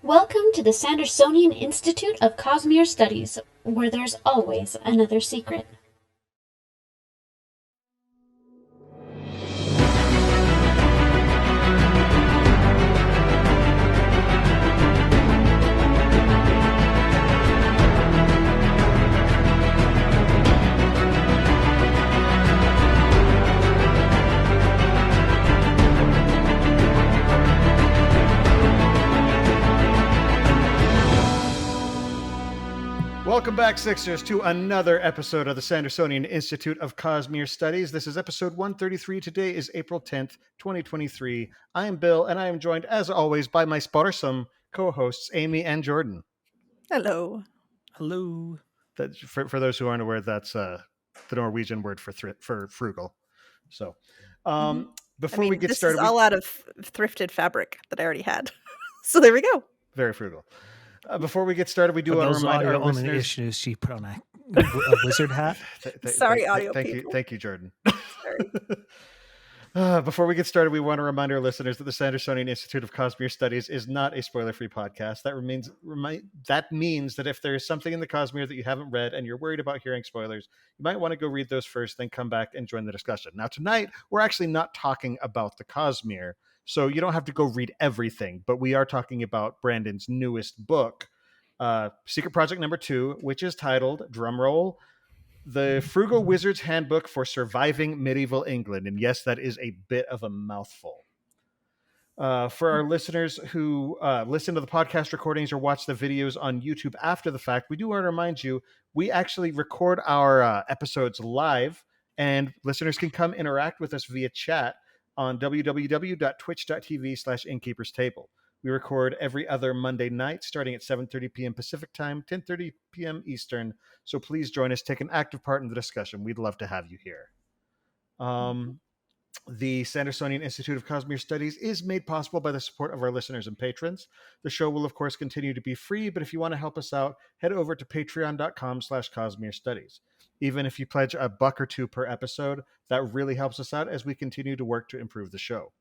Welcome to the Sandersonian Institute of Cosmere Studies, where there's always another secret. Welcome back, Sixers, to another episode of the Sandersonian Institute of Cosmere Studies. This is episode 133. Today is April 10th, 2023. I am Bill, and I am joined, as always, by my sparsome co-hosts, Amy and Jordan. Hello. Hello. For those who aren't aware, that's the Norwegian word for frugal. So, before we get started... This is all out of thrifted fabric that I already had. So there we go. Very frugal. Before we get started, we do want to remind our listeners... issues she put on a wizard hat. Sorry, audio people. Thank you, Jordan. Sorry. Before we get started, we want to remind our listeners that the Sandersonian Institute of Cosmere Studies is not a spoiler-free podcast. That means that if there is something in the Cosmere that you haven't read and you're worried about hearing spoilers, you might want to go read those first, then come back and join the discussion. Now, tonight, we're actually not talking about the Cosmere, so you don't have to go read everything, but we are talking about Brandon's newest book, Secret Project number 2, which is titled, drumroll, The Frugal Wizard's Handbook for Surviving Medieval England. And yes, that is a bit of a mouthful. For our listeners who listen to the podcast recordings or watch the videos on YouTube after the fact, we do want to remind you, we actually record our episodes live, and listeners can come interact with us via chat on www.twitch.tv/innkeeperstable. We record every other Monday night starting at 7:30 p.m. Pacific time, 10:30 p.m. Eastern. So please join us, take an active part in the discussion. We'd love to have you here. The Sandersonian Institute of Cosmere Studies is made possible by the support of our listeners and patrons. The show will, of course, continue to be free, but if you want to help us out, head over to patreon.com/Cosmere Studies. Even if you pledge $1 or $2 per episode, that really helps us out as we continue to work to improve the show.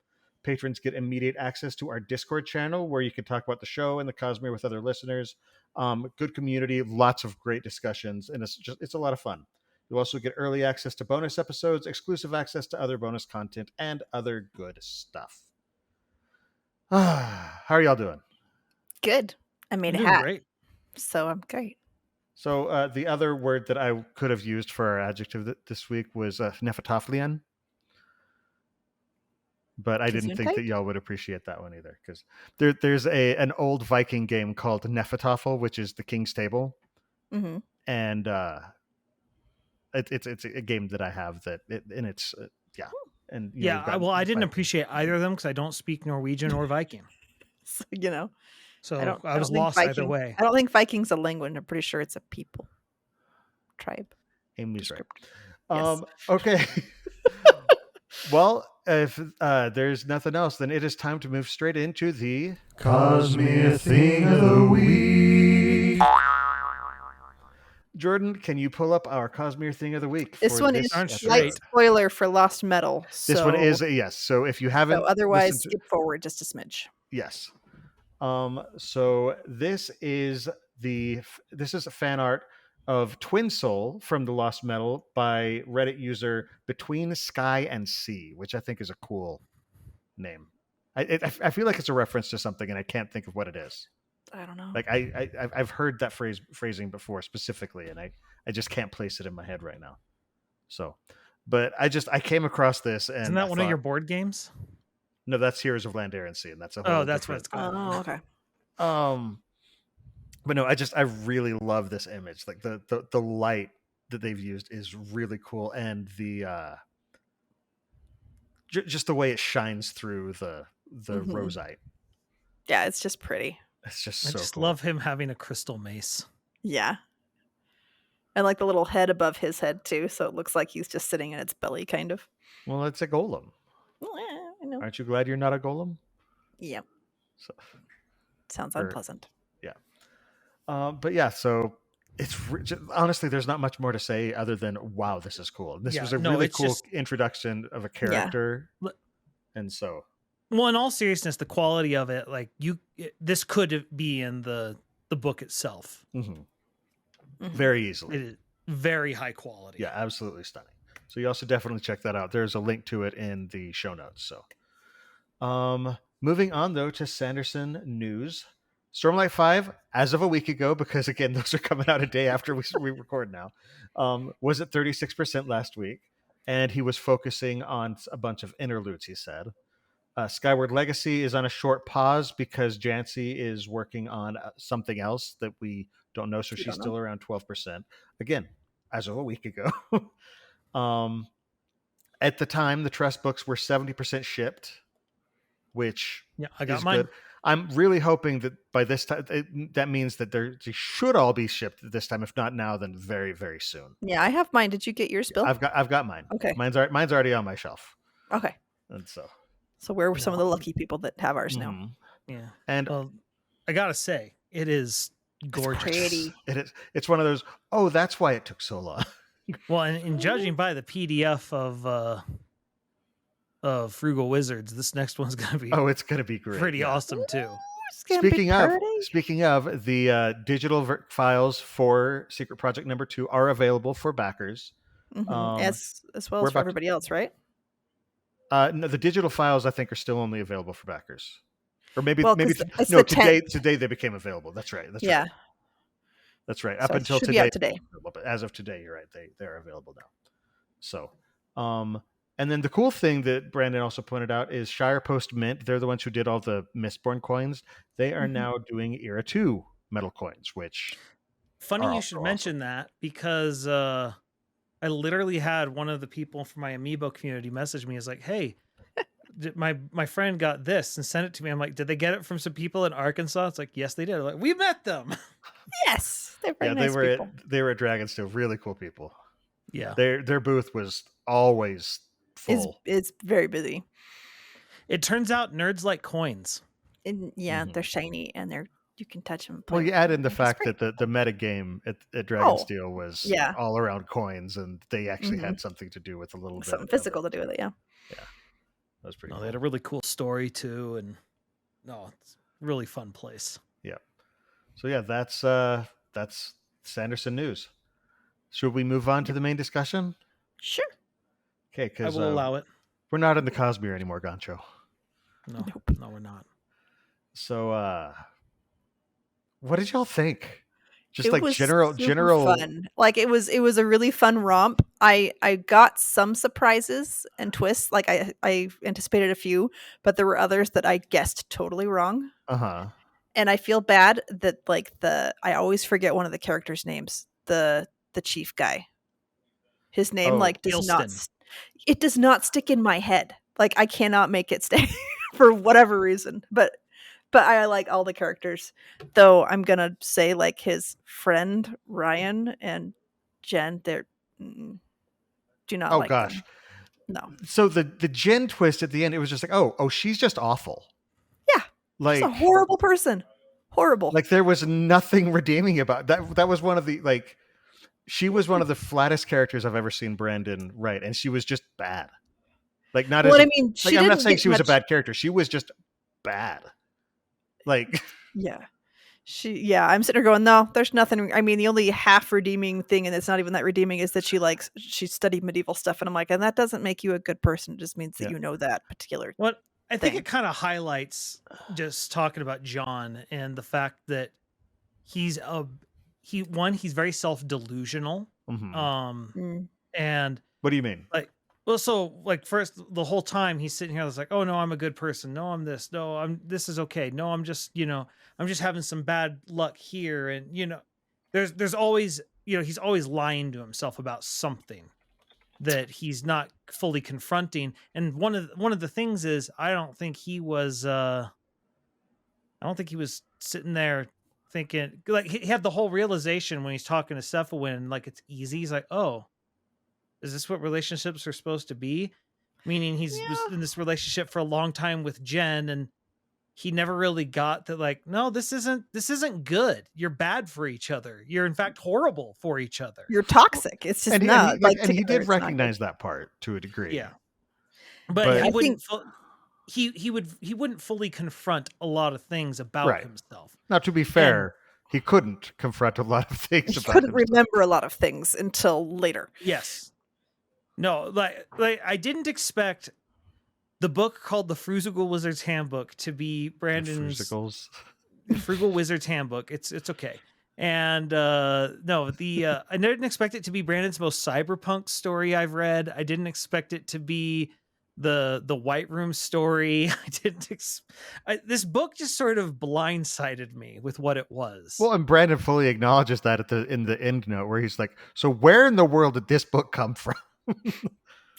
Patrons get immediate access to our Discord channel where you can talk about the show and the Cosmere with other listeners. Good community, lots of great discussions, and it's a lot of fun. You'll also get early access to bonus episodes, exclusive access to other bonus content, and other good stuff. How are y'all doing? Good. I made a hat. Great. So I'm great. So the other word that I could have used for our adjective this week was Nephtalian. But I didn't think that y'all would appreciate that one either, because there's an old Viking game called Nephtafel, which is the King's Table, and it's a game that I have Well, I didn't appreciate either of them because I don't speak Norwegian or Viking, So I was lost either way. I don't think Viking's a language. I'm pretty sure it's a people tribe. Amy's right. Yes. Okay. Well, if there's nothing else, then it is time to move straight into the Cosmere Thing of the Week. Jordan, can you pull up our Cosmere Thing of the Week? This one is light spoiler for Lost Metal. This one is yes. So if you haven't, otherwise skip forward just a smidge. Yes. So this is a fan art of Twin Soul from the Lost Metal by Reddit user Between Sky and Sea, which I think is a cool name. I feel like it's a reference to something, and I can't think of what it is. I don't know. Like I've heard that phrasing before specifically, and I just can't place it in my head right now. So, but I came across this, and isn't that one of your board games? No, that's Heroes of Land, Air, and Sea, and that's a whole that's what it's called. Oh, okay. But no, I really love this image. Like the light that they've used is really cool, and the just the way it shines through the roseite. Yeah, it's just pretty. It's just I so just cool. love him having a crystal mace. Yeah. And like the little head above his head too, so it looks like he's just sitting in its belly, kind of. Well, it's a golem. I know. Aren't you glad you're not a golem? Yeah. So, sounds unpleasant. Yeah. But yeah, so it's honestly, there's not much more to say other than, wow, this is cool. This was a really cool introduction of a character. Yeah. And so Well, in all seriousness, the quality of it, like this could be in the book itself. Very easily. It is very high quality. Yeah, absolutely stunning. So you also definitely check that out. There's a link to it in the show notes. So, moving on though to Sanderson news. Stormlight 5, as of a week ago, because again, those are coming out a day after we record now, was at 36% last week. And he was focusing on a bunch of interludes, he said. Skyward Legacy is on a short pause because Jancy is working on something else that we don't know. So she's still around 12%. Again, as of a week ago. At the time, the Trust books were 70% shipped, which I got is mine. good. I'm really hoping that by this time, that means that they should all be shipped this time. If not now, then very, very soon. Yeah, I have mine. Did you get yours, Bill? I've got mine. Okay. Mine's already on my shelf. Okay. And so we're some of the lucky people that have ours now. Yeah. And I gotta say, it is gorgeous. Pretty. It is. It's one of those. Oh, that's why it took so long. Well, and judging by the PDF of Frugal Wizards, this next one's gonna be it's gonna be great. pretty awesome too. Speaking of, the digital files for Secret Project number 2 are available for backers, as well as for everybody else, right? No, the digital files I think are still only available for backers, or maybe today they became available. That's right. That's right. Up until today. But as of today, you're right. They're available now. So, and then the cool thing that Brandon also pointed out is Shire Post Mint. They're the ones who did all the Mistborn coins. They are now doing Era 2 metal coins, which funny you should mention that, because I literally had one of the people from my Amiibo community message me. Is like, hey, my friend got this and sent it to me. I'm like, did they get it from some people in Arkansas? It's like, yes, they did. I'm like, we met them. Yes, they're very nice people. They were at Dragonsteel. Really cool people. Yeah, their booth was always full. It's very busy. It turns out nerds like coins. And they're shiny and you can touch them. Well, you add in the fact that the meta game at Dragonsteel was all around coins, and they actually had something to do with a little bit something physical to do with it. Yeah, that was pretty. Cool. They had a really cool story too, and it's a really fun place. Yeah. So that's Sanderson news. Should we move on to the main discussion? Sure. Okay, because I will allow it. We're not in the Cosmere anymore, Gancho. No, we're not. So, what did y'all think? Just it like was general fun. Like it was a really fun romp. I got some surprises and twists. Like I anticipated a few, but there were others that I guessed totally wrong. And I feel bad that I always forget one of the characters' names. The chief guy. His name does not stick in my head. Like I cannot make it stay for whatever reason. But I like all the characters. Though I'm gonna say like his friend Ryan and Jen, do not like them. No. So the Jen twist at the end, it was just like, oh, she's just awful. Yeah. She's a horrible person. Horrible. Like there was nothing redeeming about that. That was one of the she was one of the flattest characters I've ever seen Brandon write, and she was just bad. Like not I'm not saying she was a bad character. She was just bad. Like I'm sitting there going, no, there's nothing. I mean, the only half redeeming thing, and it's not even that redeeming, is that she studied medieval stuff, and I'm like, and that doesn't make you a good person. It just means that you know that particular. What I think it kind of highlights, just talking about John and the fact that he's very self-delusional. And what do you mean? First, the whole time he's sitting here, I was like, oh no, I'm a good person. No, I'm this. No, this is okay. No, I'm just having some bad luck here. And, there's always, he's always lying to himself about something that he's not fully confronting. And one of the things is, I don't think he was sitting there thinking, like, he had the whole realization when he's talking to Cephalwyn, like, it's easy. He's like, oh, is this what relationships are supposed to be? Meaning he's was in this relationship for a long time with Jen, and he never really got that, like, no, this isn't good. You're bad for each other. You're in fact horrible for each other. You're toxic. It's just and he did recognize that part to a degree. Yeah. But he wouldn't he wouldn't fully confront a lot of things about himself. Now, to be fair, he couldn't confront a lot of things. He couldn't remember a lot of things until later. Yes. No, like I didn't expect the book called The Frugal Wizard's Handbook to be Brandon's Frugal Wizard's Handbook. It's okay. And no, I didn't expect it to be Brandon's most cyberpunk story I've read. I didn't expect it to be the White Room story. I didn't. This book just sort of blindsided me with what it was. Well, and Brandon fully acknowledges that in the end note, where he's like, "So where in the world did this book come from?"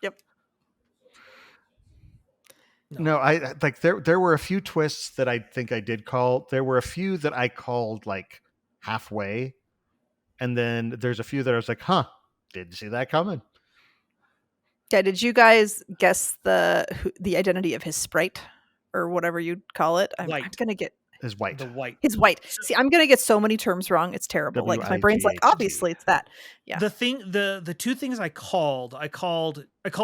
Yep. No, I like there were a few twists that I think I did call. There were a few that I called like halfway, and then there's a few that I was like, "Huh, didn't see that coming." Yeah, did you guys guess the identity of his sprite or whatever you'd call it? I'm gonna get his white. His white. See, I'm gonna get so many terms wrong. It's terrible. Like my brain's like, obviously it's that. Yeah. The two things I called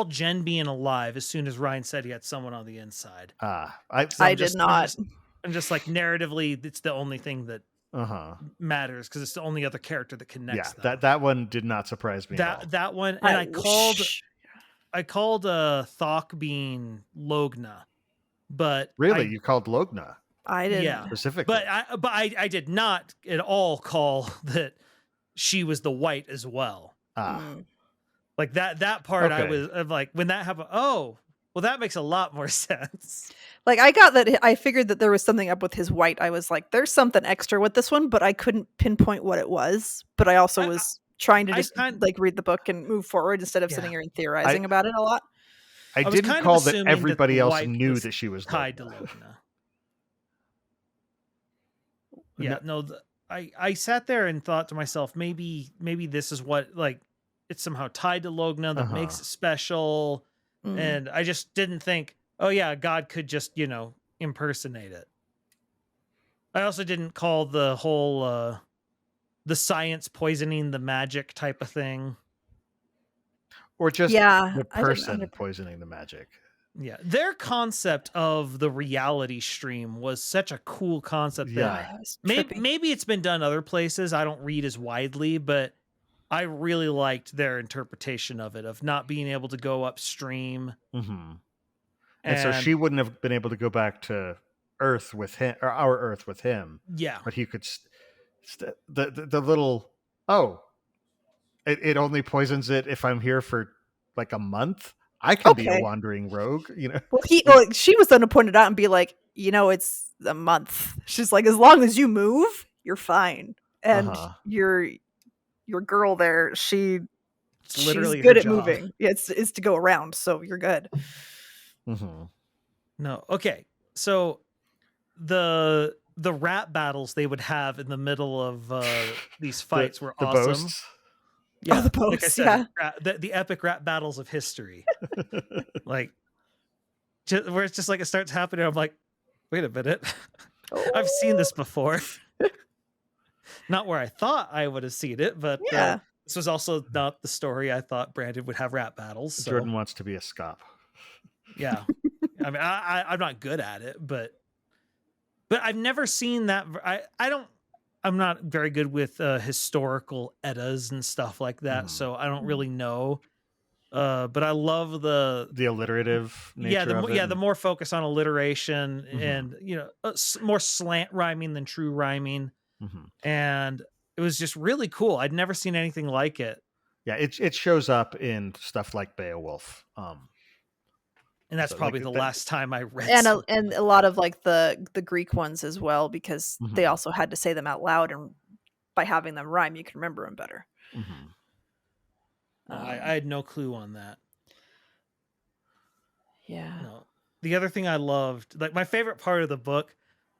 Jen being alive as soon as Ryan said he had someone on the inside. I did not. I'm just like narratively, it's the only thing that matters because it's the only other character that connects. Yeah, that one did not surprise me. That one, and I called Thok being Logna, but really, you called Logna? I didn't. Yeah, specifically, but I did not at all call that she was the white as well. Like that part, okay. I was like, when that happened, oh, well, that makes a lot more sense. Like I figured that there was something up with his white. I was like, there's something extra with this one, but I couldn't pinpoint what it was. But I also was trying to just like read the book and move forward instead of sitting here and theorizing about it a lot. I didn't call that everybody else knew that she was tied to Logna. Yeah, no, I sat there and thought to myself, maybe this is what, like, it's somehow tied to Logna that makes it special. And I just didn't think, oh yeah, God could just, impersonate it. I also didn't call the whole the science poisoning the magic type of thing. Or just the person poisoning the magic. Yeah, their concept of the reality stream was such a cool concept. Yeah, maybe it's been done other places. I don't read as widely, but I really liked their interpretation of it, of not being able to go upstream. And so she wouldn't have been able to go back to Earth with him, or our Earth with him. Yeah, but he could. The little it only poisons it if I'm here for like a month. I can be a wandering rogue, Well, she was going to point it out and be like, it's a month. She's like, as long as you move, you're fine. And your girl there, she's literally good at moving. It's to go around, so you're good. No, okay. So the rap battles they would have in the middle of these fights were awesome. Boasts. Yeah, the posts, like I said, the epic rap battles of history. Like, where it's just like it starts happening. I'm like, wait a minute, I've seen this before. Not where I thought I would have seen it, but this was also not the story I thought Brandon would have rap battles. So. Jordan wants to be a scop. Yeah, I mean, I'm not good at it, but I've never seen that. I'm not very good with historical eddas and stuff like that, so I don't really know. But I love the alliterative nature of it. The more focus on alliteration and more slant rhyming than true rhyming, and it was just really cool. I'd never seen anything like it. Yeah, it shows up in stuff like Beowulf. And that's probably the last time I read. And a lot of like the Greek ones as well, because they also had to say them out loud, and by having them rhyme, you can remember them better. I had no clue on that. Yeah. No. The other thing I loved, like my favorite part of the book,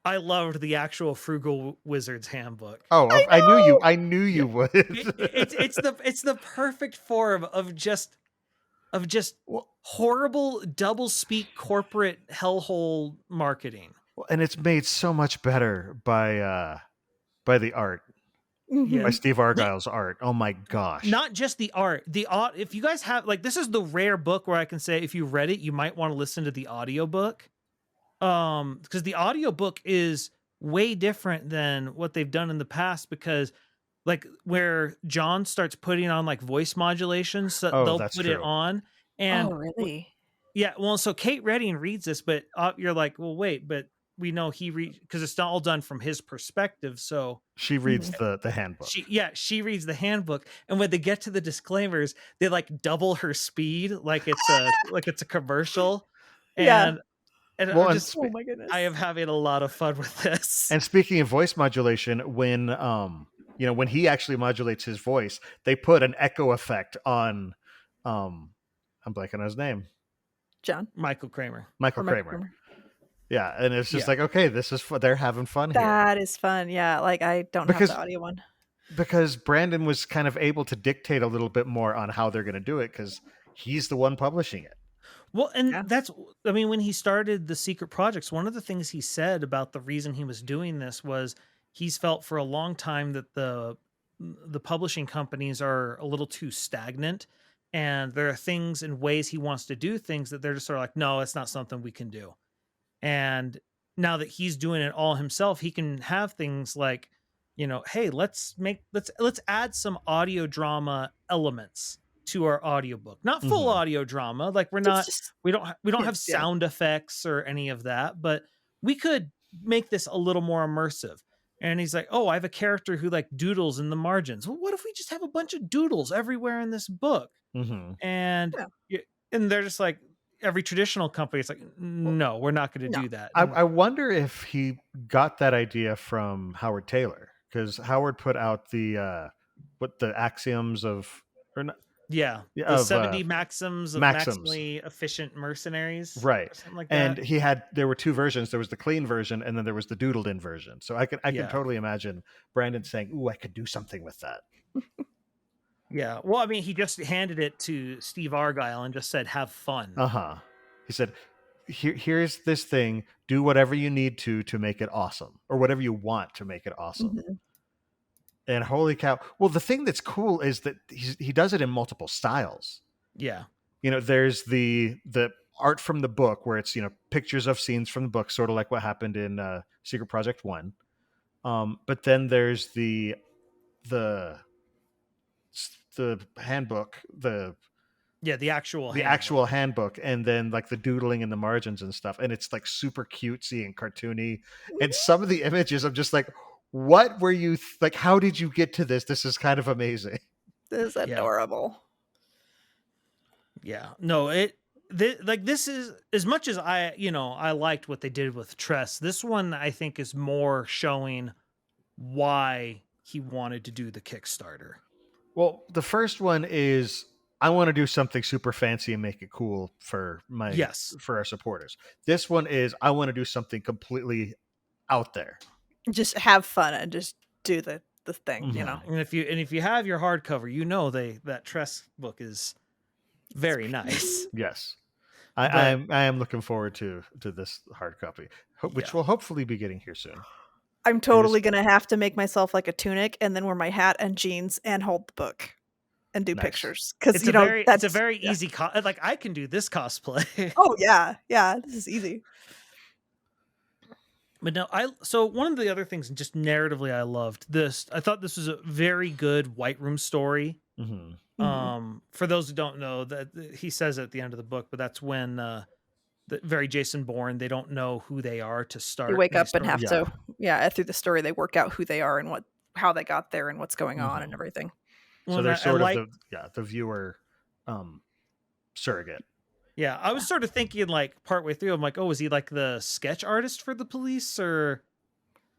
I loved the actual Frugal Wizard's Handbook. Oh, I knew you would. It's the perfect form of just horrible double-speak corporate hellhole marketing. And it's made so much better by the art. By Steve Argyle's art. Oh my gosh. Not just the art. If you guys have, like, this is the rare book where I can say if you read it, you might want to listen to the audiobook. because the audiobook is way different than what they've done in the past, because like where John starts putting on like voice modulations, so they'll that's put it true. on. And really? yeah, well, so Kate Redding reads this, but you're like, well, wait, but we know he because it's not all done from his perspective. So she reads the handbook. She reads the handbook, and when they get to the disclaimers, they like double her speed, like it's a commercial. Yeah. And Well, I'm just, oh my goodness, I am having a lot of fun with this. And speaking of voice modulation, when when he actually modulates his voice, they put an echo effect on I'm blanking on his name. Michael Kramer. Yeah, and it's just like, okay, this is they're having fun here. That is fun. Yeah, like I don't have the audio one. Because Brandon was kind of able to dictate a little bit more on how they're going to do it because he's the one publishing it. Well, and when he started the secret projects, one of the things he said about the reason he was doing this was he's felt for a long time that the publishing companies are a little too stagnant, and there are things and ways he wants to do things that they're just sort of like, no, it's not something we can do. And now that he's doing it all himself, he can have things like, hey, let's add some audio drama elements to our audiobook. Not full audio drama, like we don't have sound effects or any of that, but we could make this a little more immersive. And he's like, oh, I have a character who like doodles in the margins. Well, what if we just have a bunch of doodles everywhere in this book? And they're just like, every traditional company, it's like, no, we're not going to do that. I wonder if he got that idea from Howard Taylor, because Howard put out the axioms of, or not, the 70 maxims of maximally efficient mercenaries, right? Or something like that. And there were two versions. There was the clean version, and then there was the doodled in version. So I can totally imagine Brandon saying, "Ooh, I could do something with that." Yeah. Well, I mean, he just handed it to Steve Argyle and just said, have fun. He said, here's this thing. Do whatever you need to make it awesome, or whatever you want to make it awesome. And holy cow. Well, the thing that's cool is that he does it in multiple styles. Yeah. There's the art from the book where it's, pictures of scenes from the book, sort of like what happened in Secret Project 1. But then there's the handbook, the actual handbook, and then like the doodling in the margins and stuff, and it's like super cutesy and cartoony. And some of the images, I'm just like, what were you like? How did you get to this? This is kind of amazing. This is adorable. Yeah. No, this is, as much as I liked what they did with Tress, this one I think is more showing why he wanted to do the Kickstarter. Well, the first one is, I want to do something super fancy and make it cool for for our supporters. This one is, I want to do something completely out there. Just have fun and just do the thing, And if you have your hardcover, that Tress book is very nice. Yes. I am looking forward to this hard copy, which will hopefully be getting here soon. I'm totally going to have to make myself like a tunic and then wear my hat and jeans and hold the book and do pictures. Because, it's a very easy, like I can do this cosplay. Oh, yeah. Yeah. This is easy. But no, so one of the other things, just narratively, I loved this. I thought this was a very good White Room story. For those who don't know, that he says at the end of the book, but that's when the very Jason Bourne, they don't know who they are to start. You wake up and have to, through the story, they work out who they are and how they got there and what's going on and everything. So they're sort of the viewer surrogate. Yeah, I was sort of thinking like partway through, I'm like, oh, is he like the sketch artist for the police or?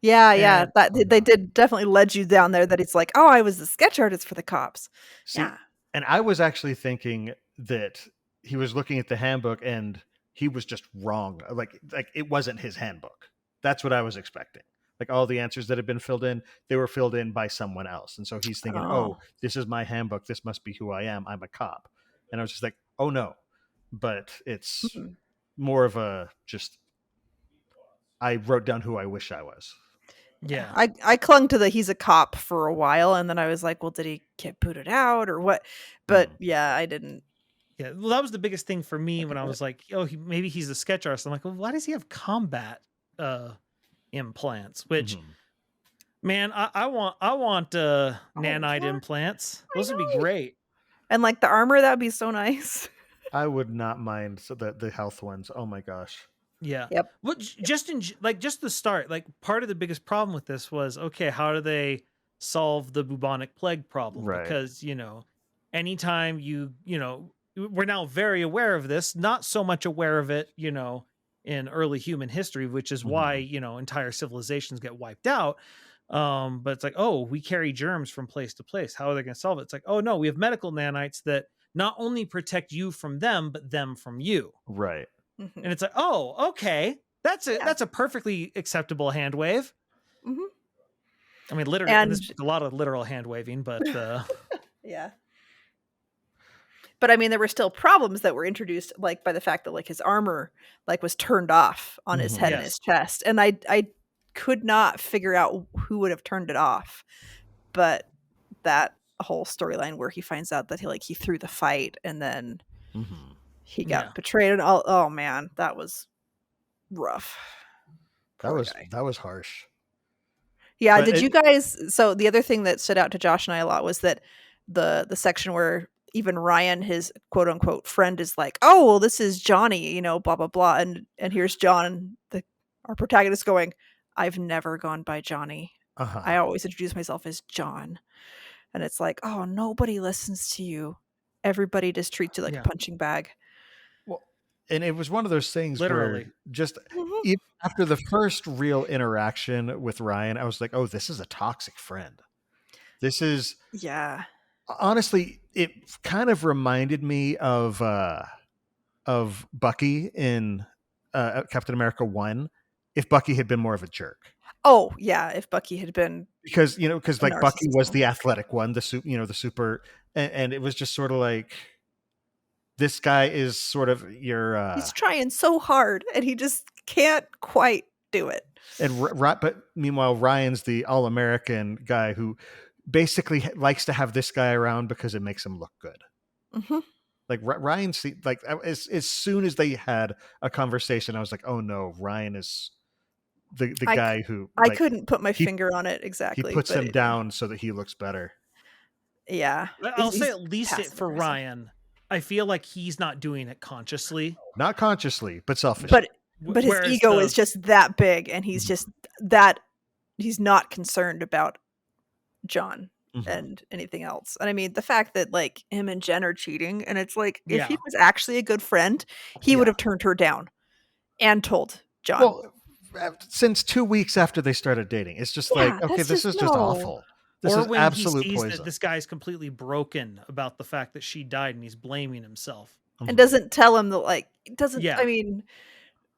Yeah, they did definitely led you down there that it's like, oh, I was the sketch artist for the cops. And I was actually thinking that he was looking at the handbook and he was just wrong. Like it wasn't his handbook. That's what I was expecting. Like all the answers that had been filled in, they were filled in by someone else. And so he's thinking, oh, this is my handbook. This must be who I am. I'm a cop. And I was just like, oh no. But it's more of a just, I wrote down who I wish I was. Yeah. I clung to he's a cop for a while. And then I was like, well, did he get booted out or what? But I didn't Yeah, well, that was the biggest thing for me when I was like, oh, maybe he's a sketch artist. I'm like, well, why does he have combat implants? Which, man, I want nanite implants. Those would be great. And like the armor, that would be so nice. I would not mind the health ones. Oh my gosh. Yeah. Yep. Well, just the start, like part of the biggest problem with this was, okay, how do they solve the bubonic plague problem? Right. Because, anytime we're now very aware of this, not so much aware of it, in early human history, which is why, entire civilizations get wiped out. But it's like, oh, we carry germs from place to place. How are they going to solve it? It's like, oh no, we have medical nanites that not only protect you from them, but them from you. Right. And it's like, oh, okay, that's a perfectly acceptable hand wave. Mm-hmm. I mean, literally, and there's a lot of literal hand waving, but yeah. But I mean, there were still problems that were introduced, like by the fact that like his armor like was turned off on his head and his chest, and I could not figure out who would have turned it off. But that whole storyline where he finds out that he threw the fight and then he got betrayed and all. Oh man, that was rough. That was harsh. Yeah. But you guys? So the other thing that stood out to Josh and I a lot was that the section where even Ryan, his quote unquote friend, is like, "Oh, well, this is Johnny," blah blah blah, and here's John, our protagonist, going, "I've never gone by Johnny. I always introduce myself as John." And it's like, oh, nobody listens to you. Everybody just treats you like a punching bag. Well, and it was one of those things where just even after the first real interaction with Ryan, I was like, oh, this is a toxic friend. This is honestly, it kind of reminded me of Bucky in Captain America 1, if Bucky had been more of a jerk. Oh yeah, if Bucky had been, because like Bucky was the athletic one, the super, and it was just sort of like, this guy is sort of your he's trying so hard and he just can't quite do it. And but meanwhile, Ryan's the all-American guy who basically likes to have this guy around because it makes him look good. Like Ryan, like as soon as they had a conversation, I was like, oh no, Ryan is the guy who I couldn't put my finger on it exactly. He puts him down so that he looks better. Yeah. I'll say at least for Ryan, I feel like he's not doing it consciously. Not consciously, but selfishly. But his ego is just that big, and he's just that he's not concerned about John and anything else. And I mean, the fact that like him and Jen are cheating, and it's like, if he was actually a good friend, he would have turned her down and told John. Well, since 2 weeks after they started dating, it's just like, okay, this is just awful. This is absolute poison. That this guy's completely broken about the fact that she died, and he's blaming himself, and doesn't tell him that, like, doesn't. I mean,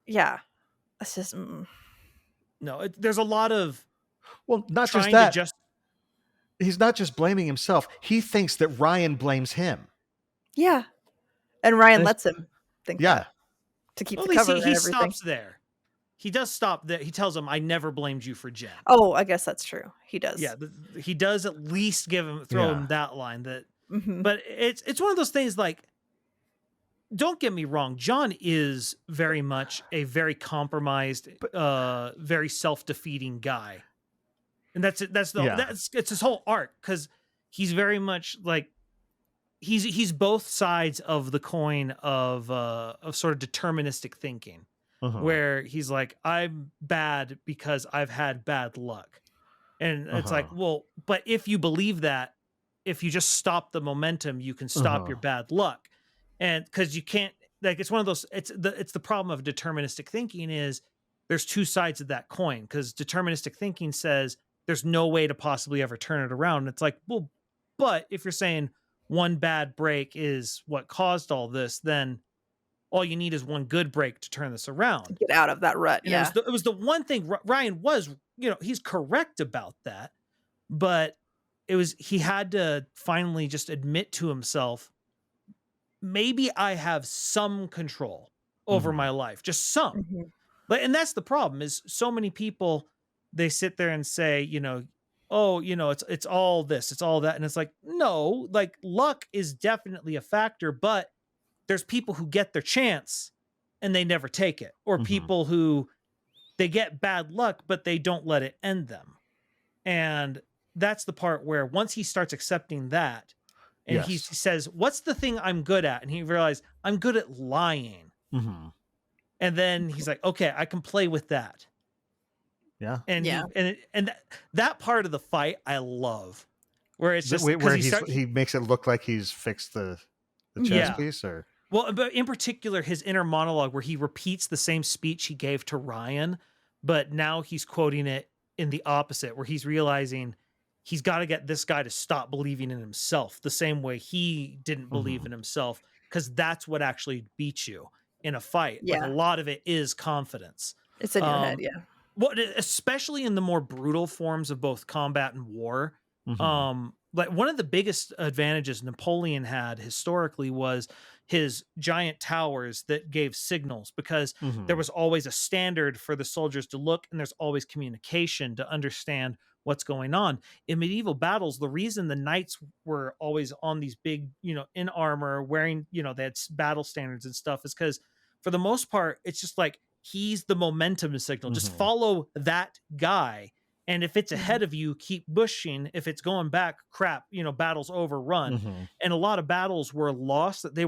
it's just no. There's a lot of not just that. He's not just blaming himself. He thinks that Ryan blames him. Yeah, and Ryan lets him think. Yeah, to keep the cover. He stops there. He does stop there. He tells him, "I never blamed you for Jen." Oh, I guess that's true. He does. Yeah, he does at least throw him that line. That, but it's one of those things. Like, don't get me wrong, John is very much a very compromised, very self-defeating guy, and that's it's his whole arc, because he's very much like he's both sides of the coin of sort of deterministic thinking. Where he's like, I'm bad because I've had bad luck. And it's like, well, but if you believe that, if you just stop the momentum, you can stop your bad luck. And because you can't, like, it's one of those, it's the problem of deterministic thinking is there's two sides of that coin, because deterministic thinking says there's no way to possibly ever turn it around. And it's like, well, but if you're saying one bad break is what caused all this, then all you need is one good break to turn this around. Get out of that rut. And it was the one thing Ryan was, he's correct about that, but he had to finally just admit to himself, maybe I have some control over my life, just some. But, and that's the problem, is so many people, they sit there and say, oh, it's all this, it's all that. And it's like, no, like, luck is definitely a factor, but there's people who get their chance and they never take it, or people who they get bad luck, but they don't let it end them. And that's the part where once he starts accepting that, and he says, what's the thing I'm good at? And he realized, I'm good at lying. And then he's like, okay, I can play with that. Yeah. And that part of the fight I love, where it's just where he makes it look like he's fixed the chess piece, or well, but in particular his inner monologue where he repeats the same speech he gave to Ryan, but now he's quoting it in the opposite, where he's realizing he's got to get this guy to stop believing in himself the same way he didn't believe in himself, because that's what actually beats you in a fight. Like a lot of it is confidence. It's in your head, Well, especially in the more brutal forms of both combat and war. Like one of the biggest advantages Napoleon had historically was his giant towers that gave signals, because there was always a standard for the soldiers to look, and there's always communication to understand what's going on. In medieval battles, the reason the knights were always on these big, in armor, wearing, they had battle standards and stuff, is because for the most part, it's just like, he's the momentum signal. Just follow that guy. And if it's ahead of you, keep pushing. If it's going back, crap, battle's overrun. And a lot of battles were lost, that they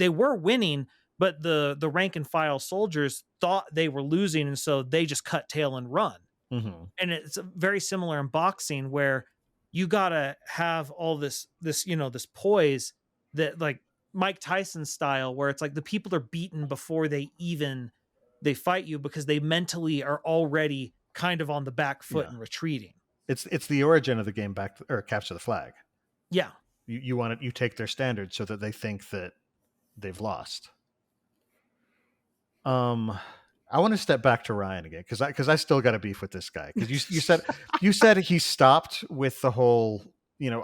were winning, but the rank and file soldiers thought they were losing. And so they just cut tail and run. And it's very similar in boxing, where you got to have all this poise, that like Mike Tyson style, where it's like the people are beaten before they fight you, because they mentally are already kind of on the back foot and retreating. It's the origin of the game capture the flag. Yeah. You take their standard so that they think that they've lost. I want to step back to Ryan again, because I still got a beef with this guy. Because you said he stopped with the whole,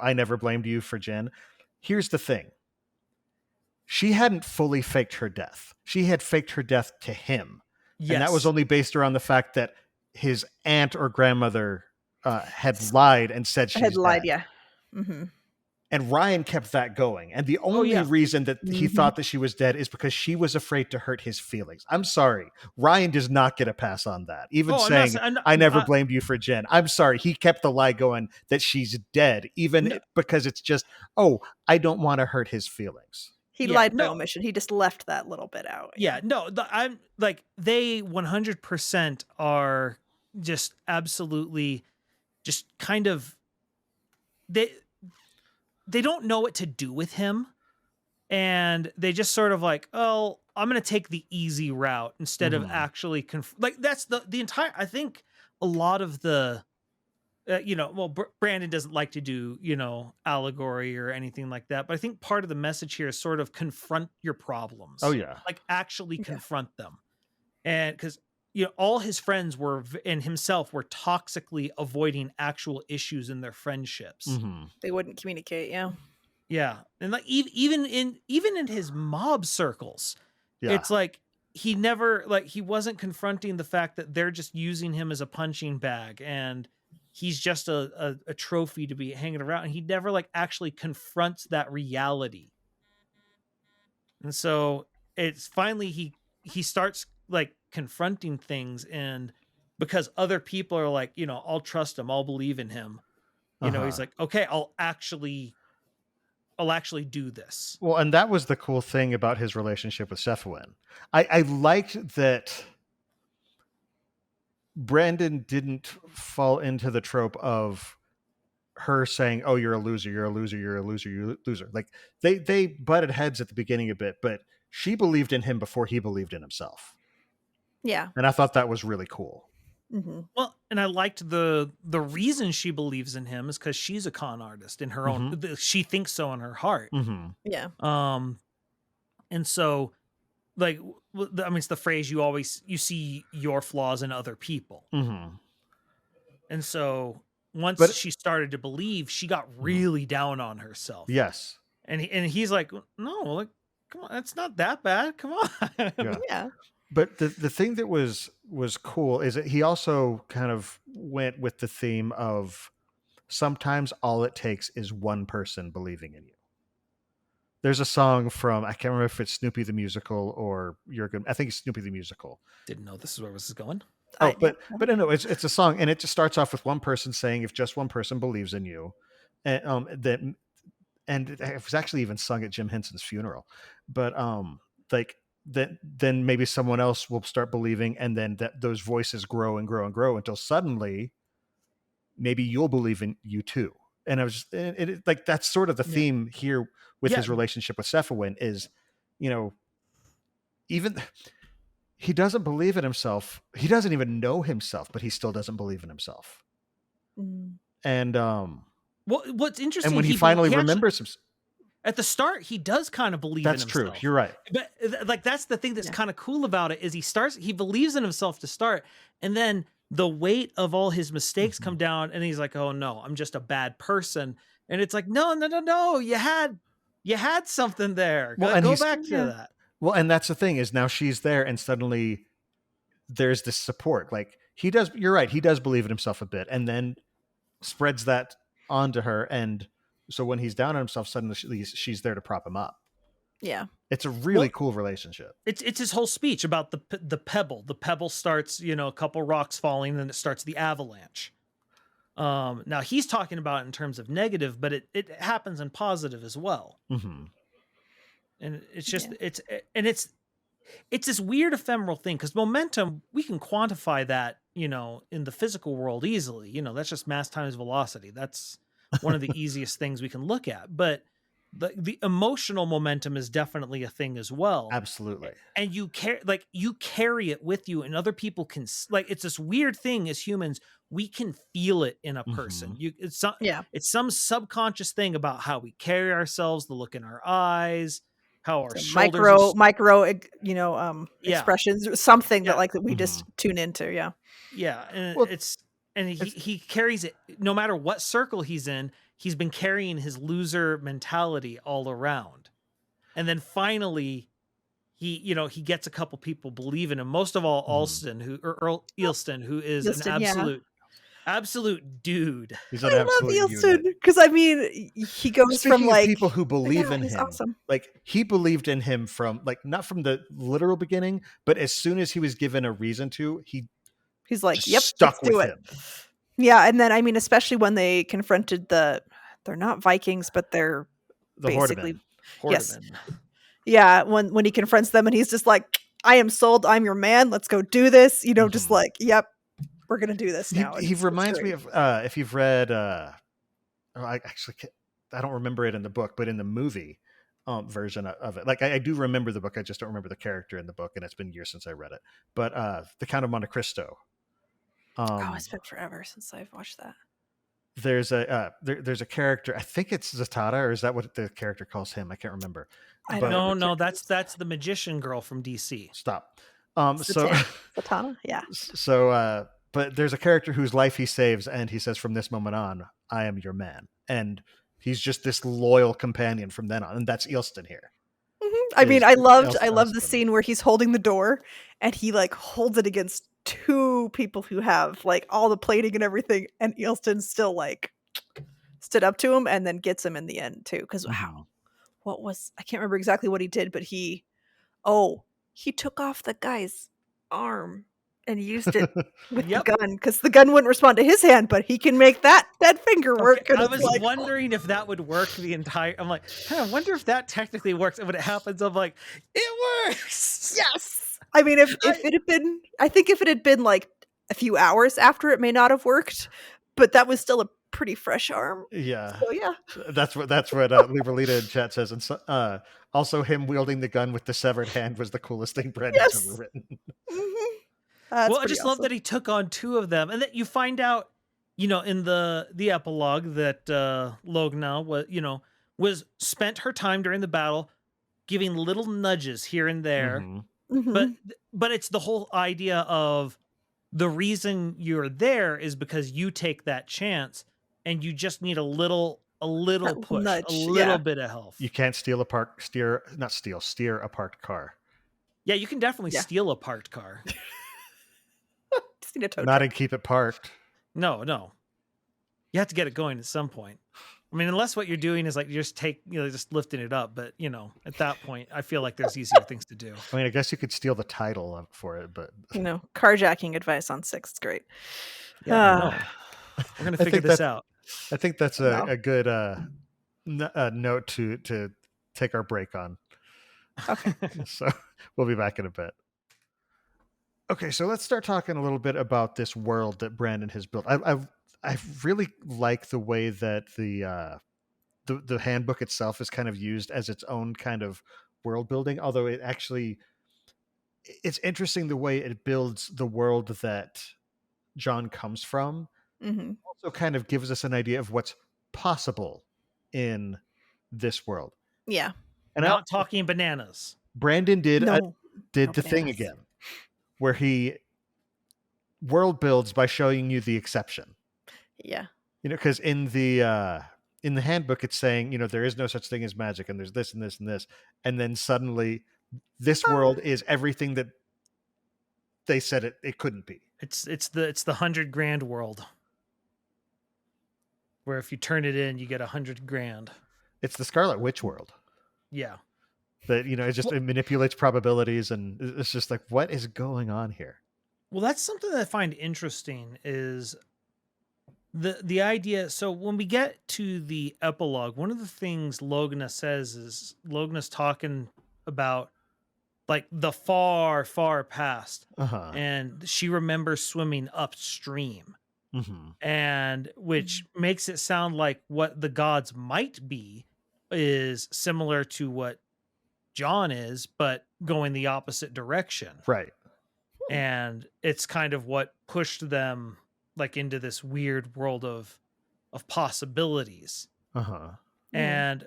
I never blamed you for Jen. Here's the thing. She hadn't fully faked her death. She had faked her death to him. Yes. And that was only based around the fact that his aunt or grandmother had lied and said she had lied. Yeah. And Ryan kept that going. And the only reason that he thought that she was dead is because she was afraid to hurt his feelings. I'm sorry. Ryan does not get a pass on that. Even saying, I never blamed you for Jen. I'm sorry. He kept the lie going that she's dead, even because it's just, I don't want to hurt his feelings. He lied by omission. He just left that little bit out. I'm like, they 100% are just absolutely just kind of, they don't know what to do with him. And they just sort of like, I'm going to take the easy route instead of actually, that's the entire, I think a lot of the, Brandon doesn't like to do, allegory or anything like that. But I think part of the message here is sort of confront your problems. Oh, yeah. Like actually confront them. And because, all his friends and himself were toxically avoiding actual issues in their friendships. They wouldn't communicate. Yeah. Yeah. And like, even in his mob circles, it's like, he never, like, he wasn't confronting the fact that they're just using him as a punching bag, and he's just a trophy to be hanging around. And he never like actually confronts that reality. And so it's finally, he starts like confronting things, and because other people are like, I'll trust him. I'll believe in him. He's like, okay, I'll actually do this. Well, and that was the cool thing about his relationship with Cephalin. I liked that Brandon didn't fall into the trope of her saying, "Oh, you're a loser, you're a loser, you're a loser, you're a loser." Like they butted heads at the beginning a bit, but she believed in him before he believed in himself. Yeah. And I thought that was really cool. Well, and I liked the reason she believes in him is because she's a con artist in her own. She thinks so in her heart. Yeah. And so, like, I mean, it's the phrase you see your flaws in other people. And so once she started to believe, she got really down on herself. Yes. And he's like, no, like, come on, it's not that bad. Come on. Yeah. But the thing that was cool is that he also kind of went with the theme of sometimes all it takes is one person believing in you. There's a song from, I can't remember if it's Snoopy the Musical or You're Good. I think it's Snoopy the Musical. Didn't know this is where this is going. Oh, but no, it's a song, and it just starts off with one person saying, "If just one person believes in you," and it was actually even sung at Jim Henson's funeral. But like then maybe someone else will start believing, and then those voices grow and grow and grow until suddenly maybe you'll believe in you too. And I was just, like, that's sort of the theme here with his relationship with Cephawin is, even he doesn't believe in himself. He doesn't even know himself, but he still doesn't believe in himself. And what's interesting, and when he finally remembers himself at the start, he does kind of believe in himself. That's true. You're right. But like, that's the thing that's kind of cool about it is he believes in himself to start, and then the weight of all his mistakes come down, and he's like, "Oh no, I'm just a bad person." And it's like, no, you had something there. Go back to that. Well, and that's the thing is now she's there, and suddenly there's this support. Like he does. You're right. He does believe in himself a bit, and then spreads that onto her. And so when he's down on himself, suddenly she's there to prop him up. Yeah. It's a really cool relationship. It's his whole speech about the pebble. The pebble starts, a couple rocks falling, then it starts the avalanche. Now he's talking about it in terms of negative, but it happens in positive as well. Mm-hmm. And it's just it's this weird ephemeral thing, because momentum, we can quantify that, in the physical world easily. That's just mass times velocity. That's one of the easiest things we can look at. But the emotional momentum is definitely a thing as well. Absolutely. And you carry it with you, and other people can, it's this weird thing as humans, we can feel it in a person. It's some subconscious thing about how we carry ourselves, the look in our eyes, how our shoulders micro expressions, something that we just tune into. And he carries it no matter what circle he's in. He's been carrying his loser mentality all around, and then finally he gets a couple people believing him, most of all Earl Eelston, who is an absolute dude. He's an absolute love Eelston because he goes Speaking from of people who believe in him. Awesome. Like he believed in him from not from the literal beginning, but as soon as he was given a reason to, he's like, "Yep, stuck with him." Yeah, and then especially when they confronted they're not Vikings, but they're basically Hordemen. Yeah, when he confronts them and he's just like, "I am sold. I'm your man. Let's go do this." Just like, "Yep, we're gonna do this now." He reminds me of if you've read. I don't remember it in the book, but in the movie version of it, like I do remember the book. I just don't remember the character in the book, and it's been years since I read it. But The Count of Monte Cristo. It's been forever since I've watched that. There's a character, I think it's Zatanna, or is that what the character calls him? I can't remember. No, that's the magician girl from DC. Stop. Zatanna, yeah. So, but there's a character whose life he saves, and he says, "From this moment on, I am your man," and he's just this loyal companion from then on, and that's Eelston here. Mm-hmm. I loved the scene where he's holding the door, and he holds it against two people who have all the plating and everything, and Eelston still stood up to him and then gets him in the end too. Because I can't remember exactly what he did, but he took off the guy's arm and used it with the gun, because the gun wouldn't respond to his hand, but he can make that finger work. I was wondering if that would work the entire. I'm like, I wonder if that technically works. And when it happens, I'm like, it works. Yes. If it had been a few hours after, it may not have worked, but that was still a pretty fresh arm. Yeah. So, yeah. That's what Liberlita in chat says. And also him wielding the gun with the severed hand was the coolest thing Brandon's ever written. Mm-hmm. I just love that he took on two of them, and that you find out, in the epilogue that Logna was spent her time during the battle giving little nudges here and there. Mm-hmm. Mm-hmm. But it's the whole idea of the reason you're there is because you take that chance, and you just need a little push, nudge, a little bit of help. You can't steer a parked car. Yeah, you can definitely steal a parked car. Not and keep it parked. No. You have to get it going at some point. I mean, unless what you're doing is like you just just lifting it up. But at that point, I feel like there's easier things to do. I mean, I guess you could steal the title for it, but carjacking advice on SICS is great. Yeah, we're gonna figure this out. I think that's a good note to take our break on. Okay. So we'll be back in a bit. Okay, so let's start talking a little bit about this world that Brandon has built. I really like the way that the handbook itself is kind of used as its own kind of world building, although it's interesting the way it builds the world that John comes from. Mm-hmm. Also kind of gives us an idea of what's possible in this world. Yeah. And not talking bananas. Brandon did the bananas. thing again where he world builds by showing you the exception. Yeah. Because in the handbook it's saying, there is no such thing as magic, and there's this and this and this, and then suddenly this world is everything that they said it couldn't be. It's the $100,000 world, where if you turn it in, you get $100,000. It's the Scarlet Witch world. Yeah. That it manipulates probabilities, and it's just like, what is going on here? Well, that's something that I find interesting is the idea. So when we get to the epilogue, one of the things Logna says is Logna's talking about like the far, far past, and she remembers swimming upstream, and which makes it sound like what the gods might be is similar to what John is, but going the opposite direction. Right. And it's kind of what pushed them like into this weird world of possibilities. And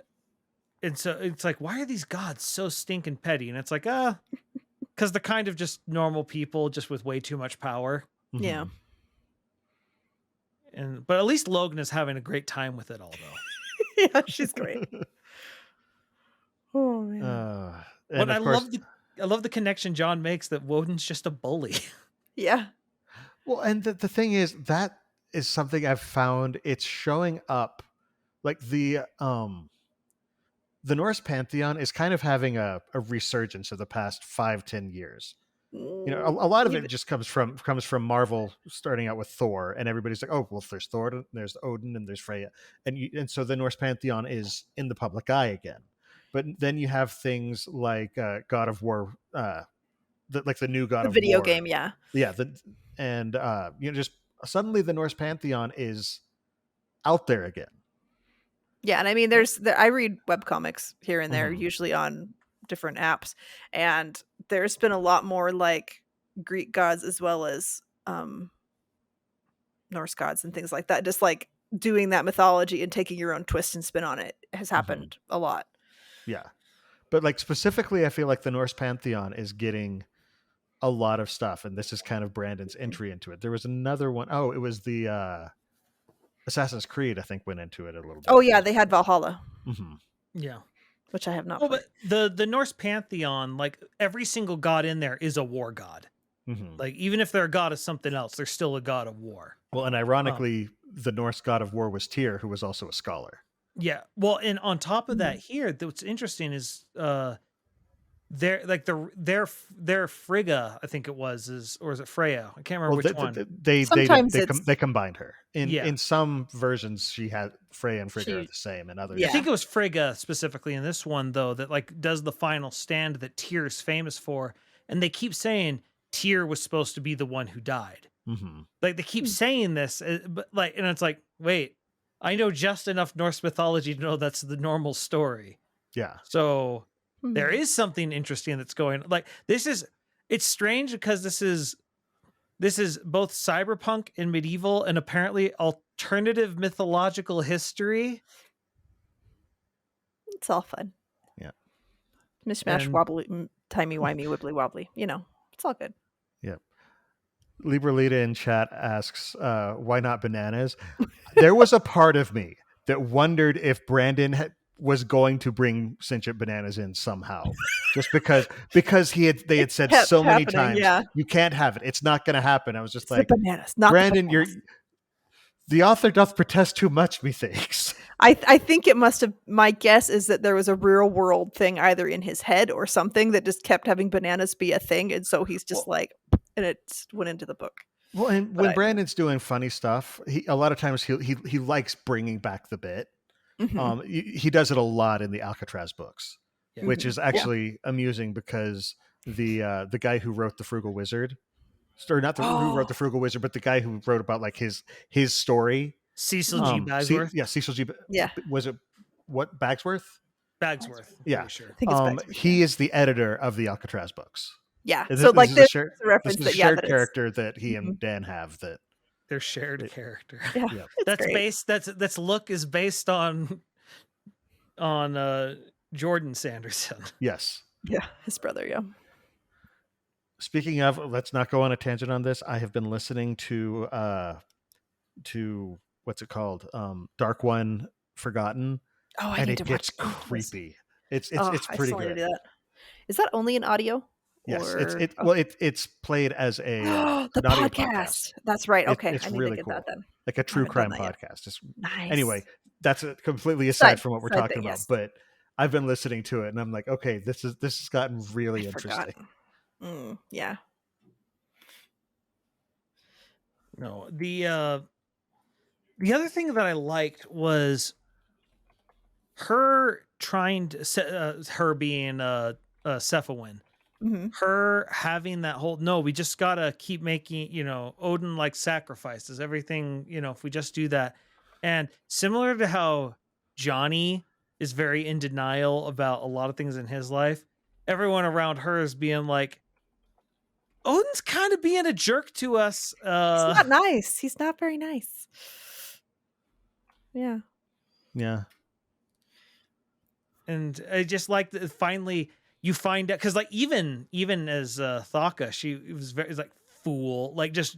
so it's like, why are these gods so stinking petty? And it's like, because they're kind of just normal people, just with way too much power. Yeah. But at least Logan is having a great time with it all, though. Yeah, she's great. Oh man. But I love the connection John makes that Woden's just a bully. Yeah. Well, and the thing is, that is something I've found. It's showing up like the Norse pantheon is kind of having a resurgence of the past 5-10 years. A lot of it just comes from Marvel, starting out with Thor, and everybody's like, oh, well, there's Thor, there's Odin, and there's Freya, and so the Norse pantheon is in the public eye again. But then you have things like God of War, like the new God of War video game, yeah, just suddenly the Norse pantheon is out there again. Yeah, and I mean, I read webcomics here and there, usually on different apps, and there's been a lot more like Greek gods as well as Norse gods and things like that. Just like doing that mythology and taking your own twist and spin on it has happened a lot. Yeah. But like specifically, I feel like the Norse pantheon is getting a lot of stuff, and this is kind of Brandon's entry into it. There was another one. Oh, it was the Assassin's Creed, I think, went into it a little bit. Oh yeah, they had Valhalla. Yeah. Which I have not. But the Norse pantheon, like every single god in there is a war god. Like even if they're a god of something else, they're still a god of war. Well, and ironically, the Norse god of war was Tyr, who was also a scholar. Yeah. Well, and on top of that, here, what's interesting is their Frigga, I think it was, or is it Freya? I can't remember which one. They combined her. In some versions, she had Freya and Frigga are the same, and others. I think it was Frigga specifically in this one, though, that like does the final stand that Tyr is famous for, and they keep saying Tyr was supposed to be the one who died. Like they keep saying this, but like, and it's like, wait. I know just enough Norse mythology to know that's the normal story. Yeah. So there is something interesting that's going. Like it's strange because this is both cyberpunk and medieval, and apparently alternative mythological history. It's all fun. Yeah. Mishmash, wobbly, timey-wimey, wibbly-wobbly. It's all good. Yeah. Libralita in chat asks, why not bananas? There was a part of me that wondered if Brandon was going to bring sentient bananas in somehow, just because they had said so many times, you can't have it. It's not going to happen. I was just like, bananas, not Brandon, The author doth protest too much, methinks. I think it must have. My guess is that there was a real world thing either in his head or something that just kept having bananas be a thing, and so he's just and it went into the book. Well, and when Brandon's doing funny stuff, a lot of times he likes bringing back the bit. Mm-hmm. He does it a lot in the Alcatraz books, which is actually amusing because the guy who wrote the Frugal Wizard, or not who wrote the Frugal Wizard, but the guy who wrote about like his story, Cecil G. Bagsworth. Cecil G. Yeah, was it what Bagsworth? Bagsworth. Yeah, sure. I think it's Bagsworth. He is the editor of the Alcatraz books. Yeah, so like this there's a reference this is a shared character that he and Dan have that. Their shared character. Yeah, that's great. based. That's look is based on Jordan Sanderson. Yes. Yeah, his brother. Yeah. Speaking of, let's not go on a tangent on this. I have been listening to what's it called? Dark One Forgotten. Oh, I and need it to gets watch creepy. It's pretty good. Is that only in audio? Yes, or... it's played as a the podcast. That's right. Okay, it's I need really to get cool. that then. Like a true crime podcast. Nice. Anyway, that's completely aside from what we're talking about. Yes. But I've been listening to it, and I'm like, okay, this has gotten really interesting. Yeah. No, the other thing that I liked was her trying to her being Cephawin. Mm-hmm. Her having that whole we just gotta keep making Odin like sacrifices everything if we just do that, and similar to how Johnny is very in denial about a lot of things in his life, everyone around her is being like, Odin's kind of being a jerk to us. He's not nice. He's not very nice. Yeah. And I just like that finally you find out, because like even as Thaka, she was very like fool, like just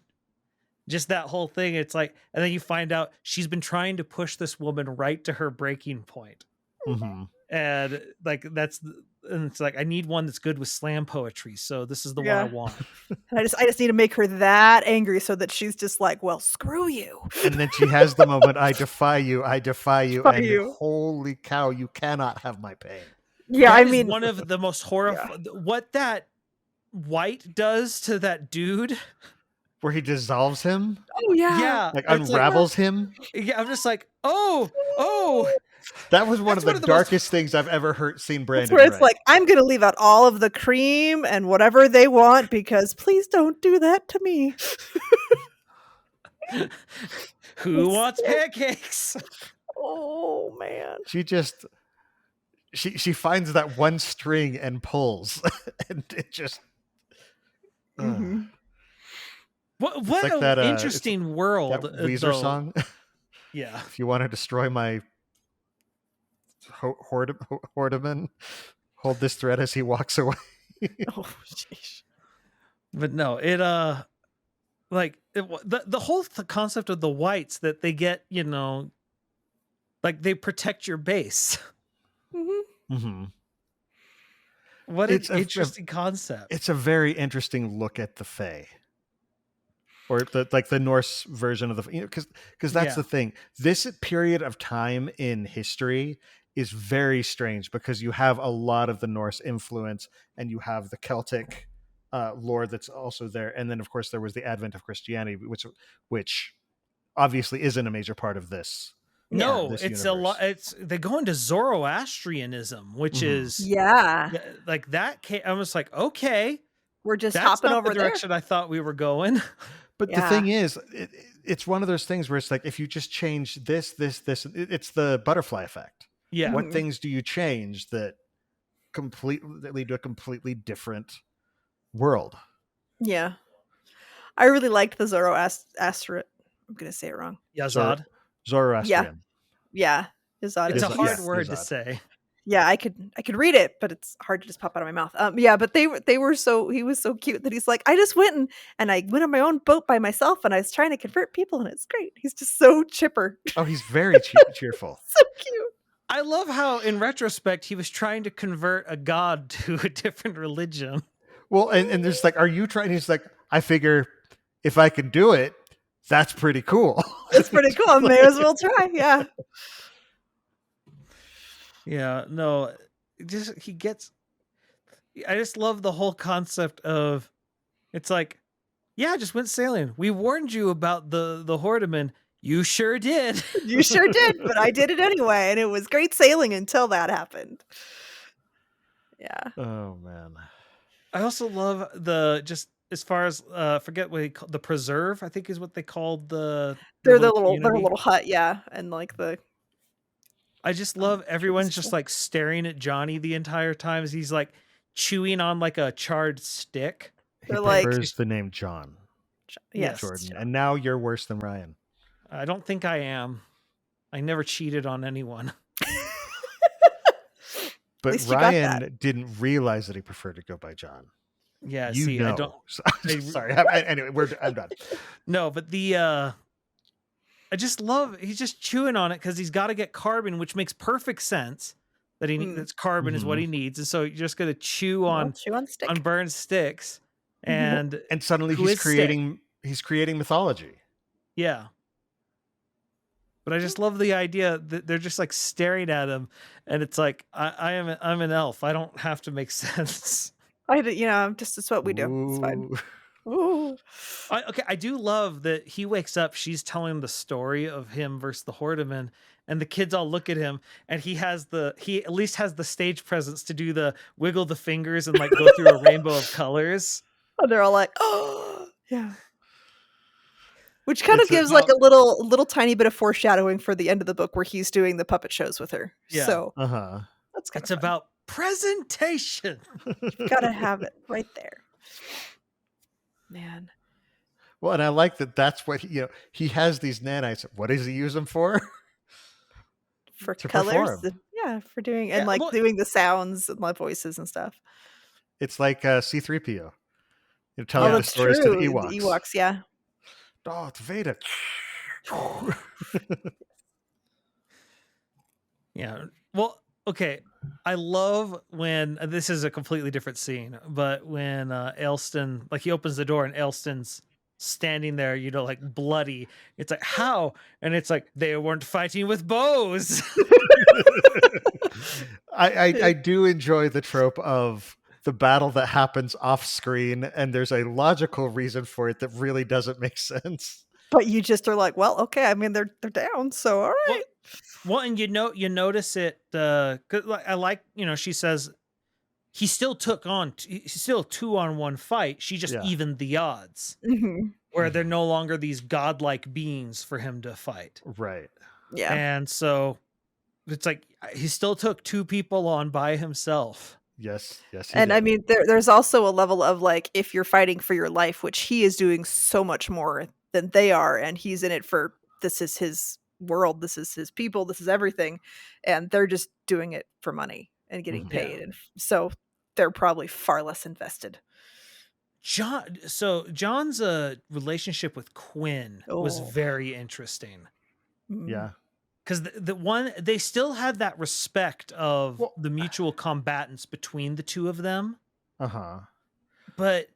that whole thing. It's like, and then you find out she's been trying to push this woman right to her breaking point. Mm-hmm. And like and it's like, I need one that's good with slam poetry, so this is the one I want. I just need to make her that angry so that she's just like, well, screw you. And then she has the moment, I defy you, and holy cow, you cannot have my pain. Yeah, I mean, one of the most horrifying. Yeah. What that white does to that dude, where he dissolves him. Oh yeah, like unravels him. Yeah, I'm just like, oh. That was one of the darkest things I've ever seen Brandon. Where it's like, I'm going to leave out all of the cream and whatever they want because please don't do that to me. Who wants pancakes? Oh man. She finds that one string and pulls, and it just. Mm-hmm. What like an that, interesting world. That Weezer song. Yeah. If you want to destroy my Hordeman, hold this thread as he walks away. Oh, jeez. But no, it like the whole concept of the whites that they get, like they protect your base. Mm-hmm. Mm-hmm. What an interesting concept. It's a very interesting look at the Fae. Or the Norse version of the, because that's the thing. This period of time in history is very strange because you have a lot of the Norse influence and you have the Celtic lore that's also there, and then of course there was the advent of Christianity, which obviously isn't a major part of this. No, this it's universe. A lot. They go into Zoroastrianism, which is like that. I was like, okay, we're just that's hopping not over the direction I thought we were going. But the thing is, it's one of those things where it's like, if you just change this, it's the butterfly effect. Yeah. What things do you change that lead to a completely different world? Yeah. I really liked the Zoroastrian. I'm going to say it wrong. Yazad. Zoroastrian. Yeah. Yazad. It's a hard word to say. Yeah, I could read it, but it's hard to just pop out of my mouth. But he was so cute that he's like, I just went and I went on my own boat by myself and I was trying to convert people and it's great. He's just so chipper. Oh, he's very cheerful. So cute. I love how in retrospect he was trying to convert a god to a different religion. Well, and there's like, are you trying? He's like, I figure if I can do it, That's pretty cool. It's pretty cool. May as well try. Yeah. Yeah, no, I just love the whole concept of, it's like, yeah, I just went sailing. We warned you about the Hordeman. You sure did. You sure did, but I did it anyway, and it was great sailing until that happened. Yeah. Oh man. I also love just as far as forget what the preserve, I think is what they called their little little hut, yeah, and like I just love everyone's just like staring at Johnny the entire time as he's like chewing on like a charred stick. He prefers the name John. Yes, Jordan. And now you're worse than Ryan. I don't think I am. I never cheated on anyone. But Ryan didn't realize that he preferred to go by John. Yeah, I don't. Sorry. Anyway, I'm done. No, but I just love, he's just chewing on it because he's got to get carbon, which makes perfect sense that that's carbon is what he needs. And so you're just going to chew on burned sticks. And suddenly he's creating mythology. Yeah. But I just love the idea that they're just like staring at him, and it's like, I'm an elf. I don't have to make sense. It's what we do. It's fine. Ooh. I do love that he wakes up, she's telling the story of him versus the Hordeman, and the kids all look at him, and he at least has the stage presence to do the wiggle the fingers and like go through a rainbow of colors. And they're all like, oh, yeah. Which kind of gives like a little tiny bit of foreshadowing for the end of the book where he's doing the puppet shows with her. Yeah. So that's kind of fun. About presentation. You've got to have it right there. Man. Well, and I like that that's what he has these nanites. What does he use them for? For colors. Yeah, for doing doing the sounds and the voices and stuff. It's like C-3PO. Telling the stories to the Ewoks. The Ewoks, yeah. Oh, it's Vader. Yeah. Well, okay. I love when this is a completely different scene, but when Aelston, like he opens the door and Aelston's standing there, like bloody. It's like, how? And it's like, they weren't fighting with bows. I do enjoy the trope of the battle that happens off screen, and there's a logical reason for it that really doesn't make sense. But you just are like, well, okay. I mean, they're down, so all right. Well, and you notice it. 'Cause I like, she says he still took on. He's still 2-on-1 fight. She just evened the odds, where they're no longer these godlike beings for him to fight. Right. Yeah. And so it's like he still took 2 people on by himself. Yes. And I mean, there's also a level of like, if you're fighting for your life, which he is doing so much more than they are, and he's in it for, this is his world, this is his people, this is everything, and they're just doing it for money and getting paid, and so they're probably far less invested. John's relationship with Quinn was very interesting. Yeah. Because they still had that respect of the mutual combatants between the two of them. But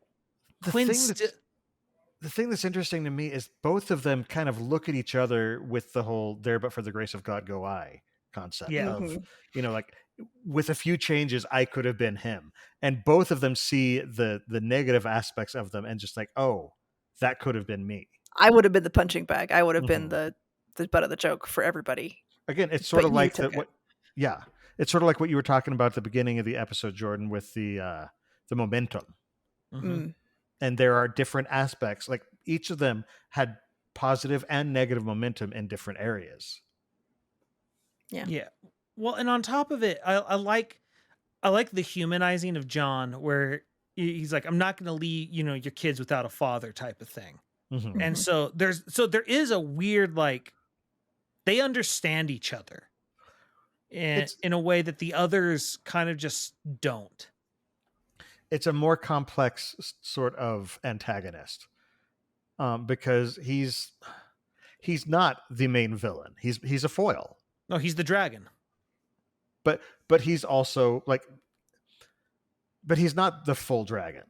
the thing that's interesting to me is both of them kind of look at each other with the whole "there but for the grace of God go I" concept of, like, with a few changes, I could have been him. And both of them see the negative aspects of them and just like, oh, that could have been me. I would have been the punching bag. I would have been the butt of the joke for everybody. Again, it's sort of like it's sort of like what you were talking about at the beginning of the episode, Jordan, with the momentum. And there are different aspects. Like each of them had positive and negative momentum in different areas. Yeah. Well, and on top of it, I like the humanizing of John, where he's like, I'm not going to leave, your kids without a father type of thing. And so there is a weird, like, they understand each other in a way that the others kind of just don't. It's a more complex sort of antagonist, because he's not the main villain. He's a foil. No, he's the dragon. But he's also like, but he's not the full dragon.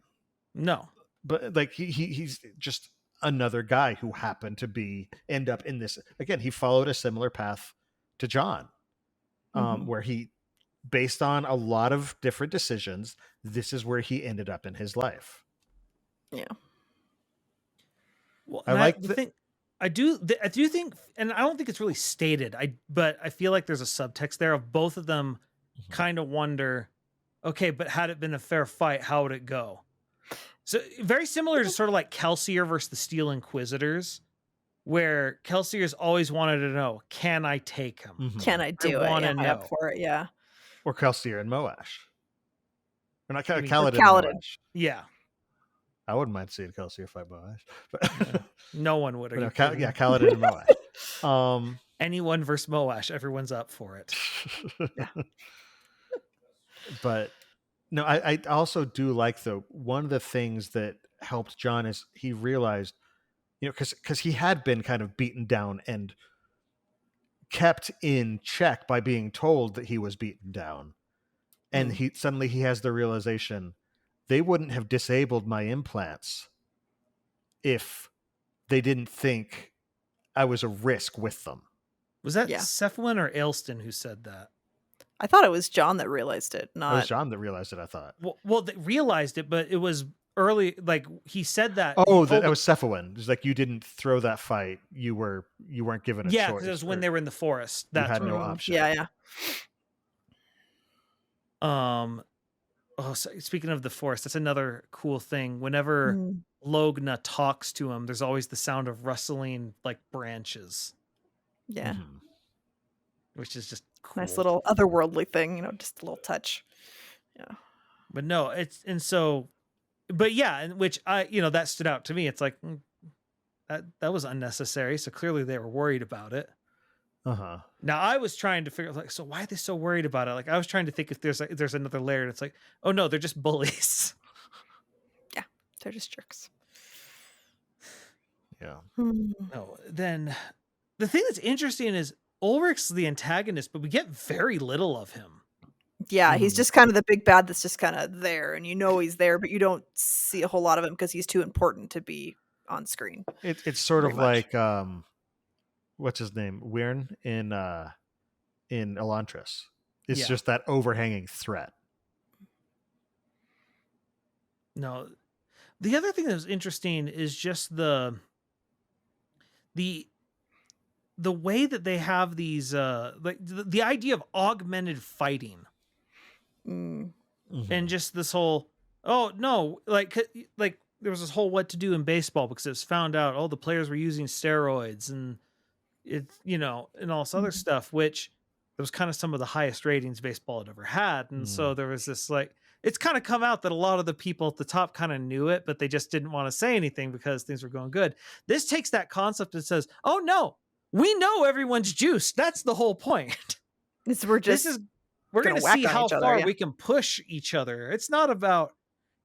No. But like he's just another guy who happened to end up in this. Again, he followed a similar path to John, where he, based on a lot of different decisions, this is where he ended up in his life. Yeah. Well, I do think, and I don't think it's really stated, but I feel like there's a subtext there of both of them kind of wonder, okay, but had it been a fair fight, how would it go? So very similar to sort of like Kelsier versus the Steel Inquisitors, where Kelsier's always wanted to know, can I take him? Can I do it? Want to know. Up for it, yeah. Or Kelsier and Moash. Or not Kaladin and Moash. Yeah. I wouldn't mind seeing Kelsier fight Moash. But no one would. Kaladin and Moash. Anyone versus Moash, everyone's up for it. But no, I also do like, though, one of the things that helped John is he realized, because he had been kind of beaten down and kept in check by being told that he was beaten down. And he suddenly has the realization, they wouldn't have disabled my implants if they didn't think I was a risk with them. Was that Cephalin or Ailston who said that? I thought it was John that realized it. Not... It was John that realized it, I thought. Well, they realized it, but it was early. Like, he said that. Oh, that was Cephalin. It was like, you didn't throw that fight. You weren't given a choice. Yeah, because it was when they were in the forest. You had no option. Yeah. So speaking of the forest, that's another cool thing. Whenever Logna talks to him, there's always the sound of rustling like branches. Yeah. Which is just cool. Nice little otherworldly thing, just a little touch. Yeah. But no, but yeah, and which that stood out to me. It's like that was unnecessary. So clearly they were worried about it. Now I was trying to figure out, so why are they so worried about it? Like, I was trying to think if there's another layer, and it's like, oh no, they're just bullies. Yeah, they're just jerks. Yeah. No, then the thing that's interesting is Ulrich's the antagonist, but we get very little of him. Yeah, he's just kind of the big bad that's just kind of there, and he's there, but you don't see a whole lot of him because he's too important to be on screen. It's sort of like what's his name? Wyrn in Elantris. It's just that overhanging threat. No. The other thing that was interesting is just the way that they have these like the idea of augmented fighting. And just this whole, oh no, like there was this whole what to do in baseball because it was found out the players were using steroids and it's and all this other stuff, which there was kind of some of the highest ratings baseball had ever had. And so there was this, like, it's kind of come out that a lot of the people at the top kind of knew it, but they just didn't want to say anything because things were going good. This takes that concept and says, oh no, we know everyone's juiced. That's the whole point. We're going to see how far we can push each other. It's not about,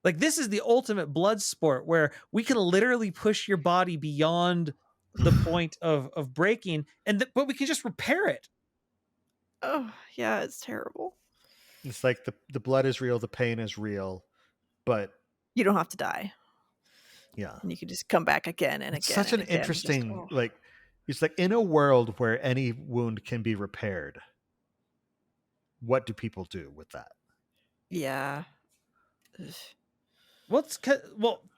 like, this is the ultimate blood sport where we can literally push your body beyond the point of breaking, but we can just repair it. Oh yeah, it's terrible. It's like the blood is real, the pain is real, but you don't have to die. Yeah, and you can just come back again and it's again. Such an interesting, like, it's like, in a world where any wound can be repaired, what do people do with that? Yeah.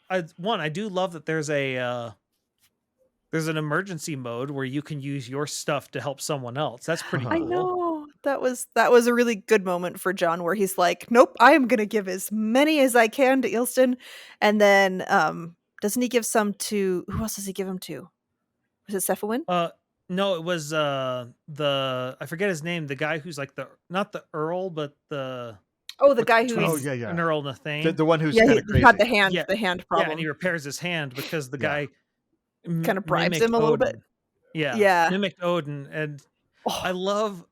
I do love that there's an emergency mode where you can use your stuff to help someone else. That's pretty cool. I know. That was a really good moment for John where he's like, nope, I am going to give as many as I can to Ailston. And then doesn't he give some to, who else does he give them to? Was it Cephalin? No, it was I forget his name, the guy who's like not the Earl, but the guy who's an Earl Nathane. The one who's kind of crazy. He had the hand problem. Yeah, and he repairs his hand because the guy kind of bribes him a little bit. Yeah. Mimicked Odin, and I love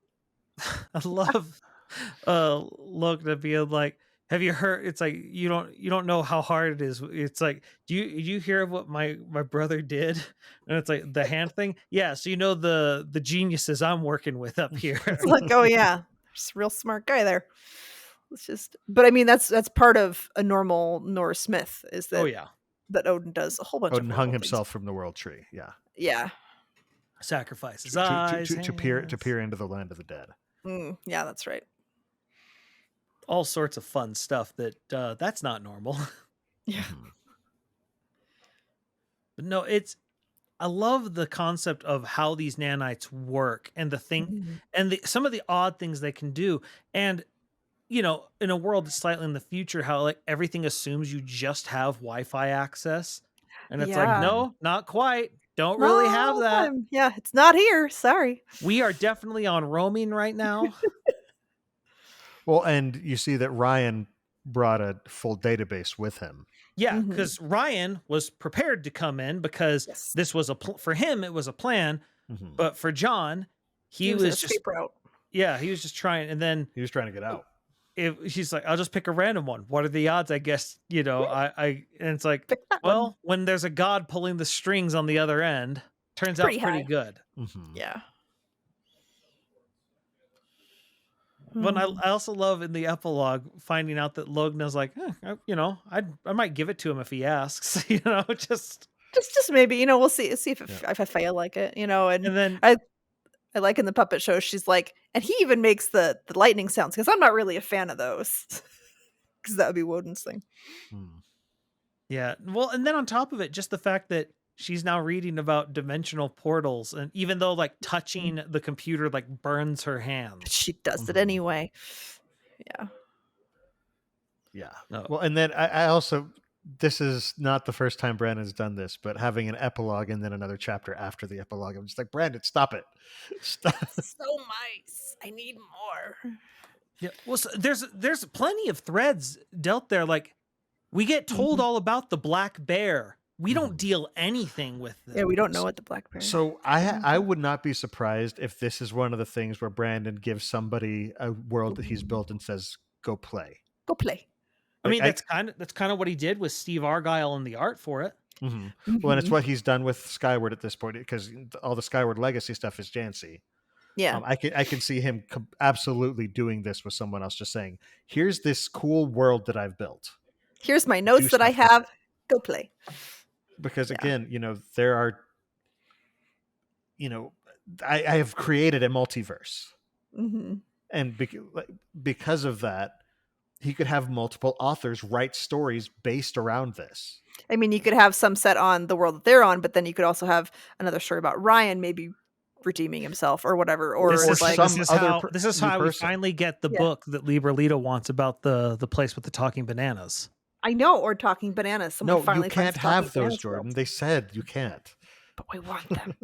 Logna being like, have you heard? It's like, you don't know how hard it is. It's like, do you hear of what my brother did? And it's like the hand thing. Yeah. So the geniuses I'm working with up here. It's like, oh yeah, there's a real smart guy there. It's just, but I mean, that's part of a normal Norse myth is that that Odin does a whole bunch Odin of hung horrible himself from the world tree. Yeah. Yeah. Sacrifice his To eyes, peer into the land of the dead. Yeah, that's right. All sorts of fun stuff that's not normal. Yeah. But no, I love the concept of how these nanites work and the thing and some of the odd things they can do. And, in a world that's slightly in the future, how like everything assumes you just have Wi-Fi access. And it's like, no, not quite. Don't really have that. Yeah, it's not here. Sorry. We are definitely on roaming right now. Well, and you see that Ryan brought a full database with him. Yeah, because Ryan was prepared to come in because this was for him, it was a plan. But for John, he was just route. Yeah, he was just trying, and then he was trying to get out. She's like, I'll just pick a random one. What are the odds? I guess, and it's like, well, when there's a god pulling the strings on the other end, turns out pretty good. Yeah. But I also love in the epilogue finding out that Logna's like, I might give it to him if he asks, just maybe, we'll see if I fail like it, and then I like in the puppet show, she's like, and he even makes the lightning sounds because I'm not really a fan of those because that would be Woden's thing. Yeah. Well, and then on top of it, just the fact that she's now reading about dimensional portals, and even though like touching the computer like burns her hands, she does it anyway. Yeah. No. Well, and then I also, this is not the first time Brandon's done this, but having an epilogue and then another chapter after the epilogue, I'm just like, Brandon, stop it. Stop. So nice. I need more. Yeah. Well, so there's plenty of threads dealt there. Like we get told all about the black bear. We don't deal anything with them. Yeah, we don't know what the black bear is. So I would not be surprised if this is one of the things where Brandon gives somebody a world that he's built and says, go play. Go play. I mean, that's kind of what he did with Steve Argyle and the art for it. Well, and it's what he's done with Skyward at this point, because all the Skyward Legacy stuff is Jancy. Yeah, I can see him absolutely doing this with someone else, just saying, "Here's this cool world that I've built. Here's my notes that I have. Go play." Because again, there are, I have created a multiverse, and because of that, he could have multiple authors write stories based around this. I mean, you could have some set on the world that they're on, but then you could also have another story about Ryan maybe redeeming himself or whatever. Or this is how we person. finally get the book that Libralito wants about the place with the talking bananas. I know, or talking bananas. Someone no, you can't have those, Jordan. They said you can't. But we want them.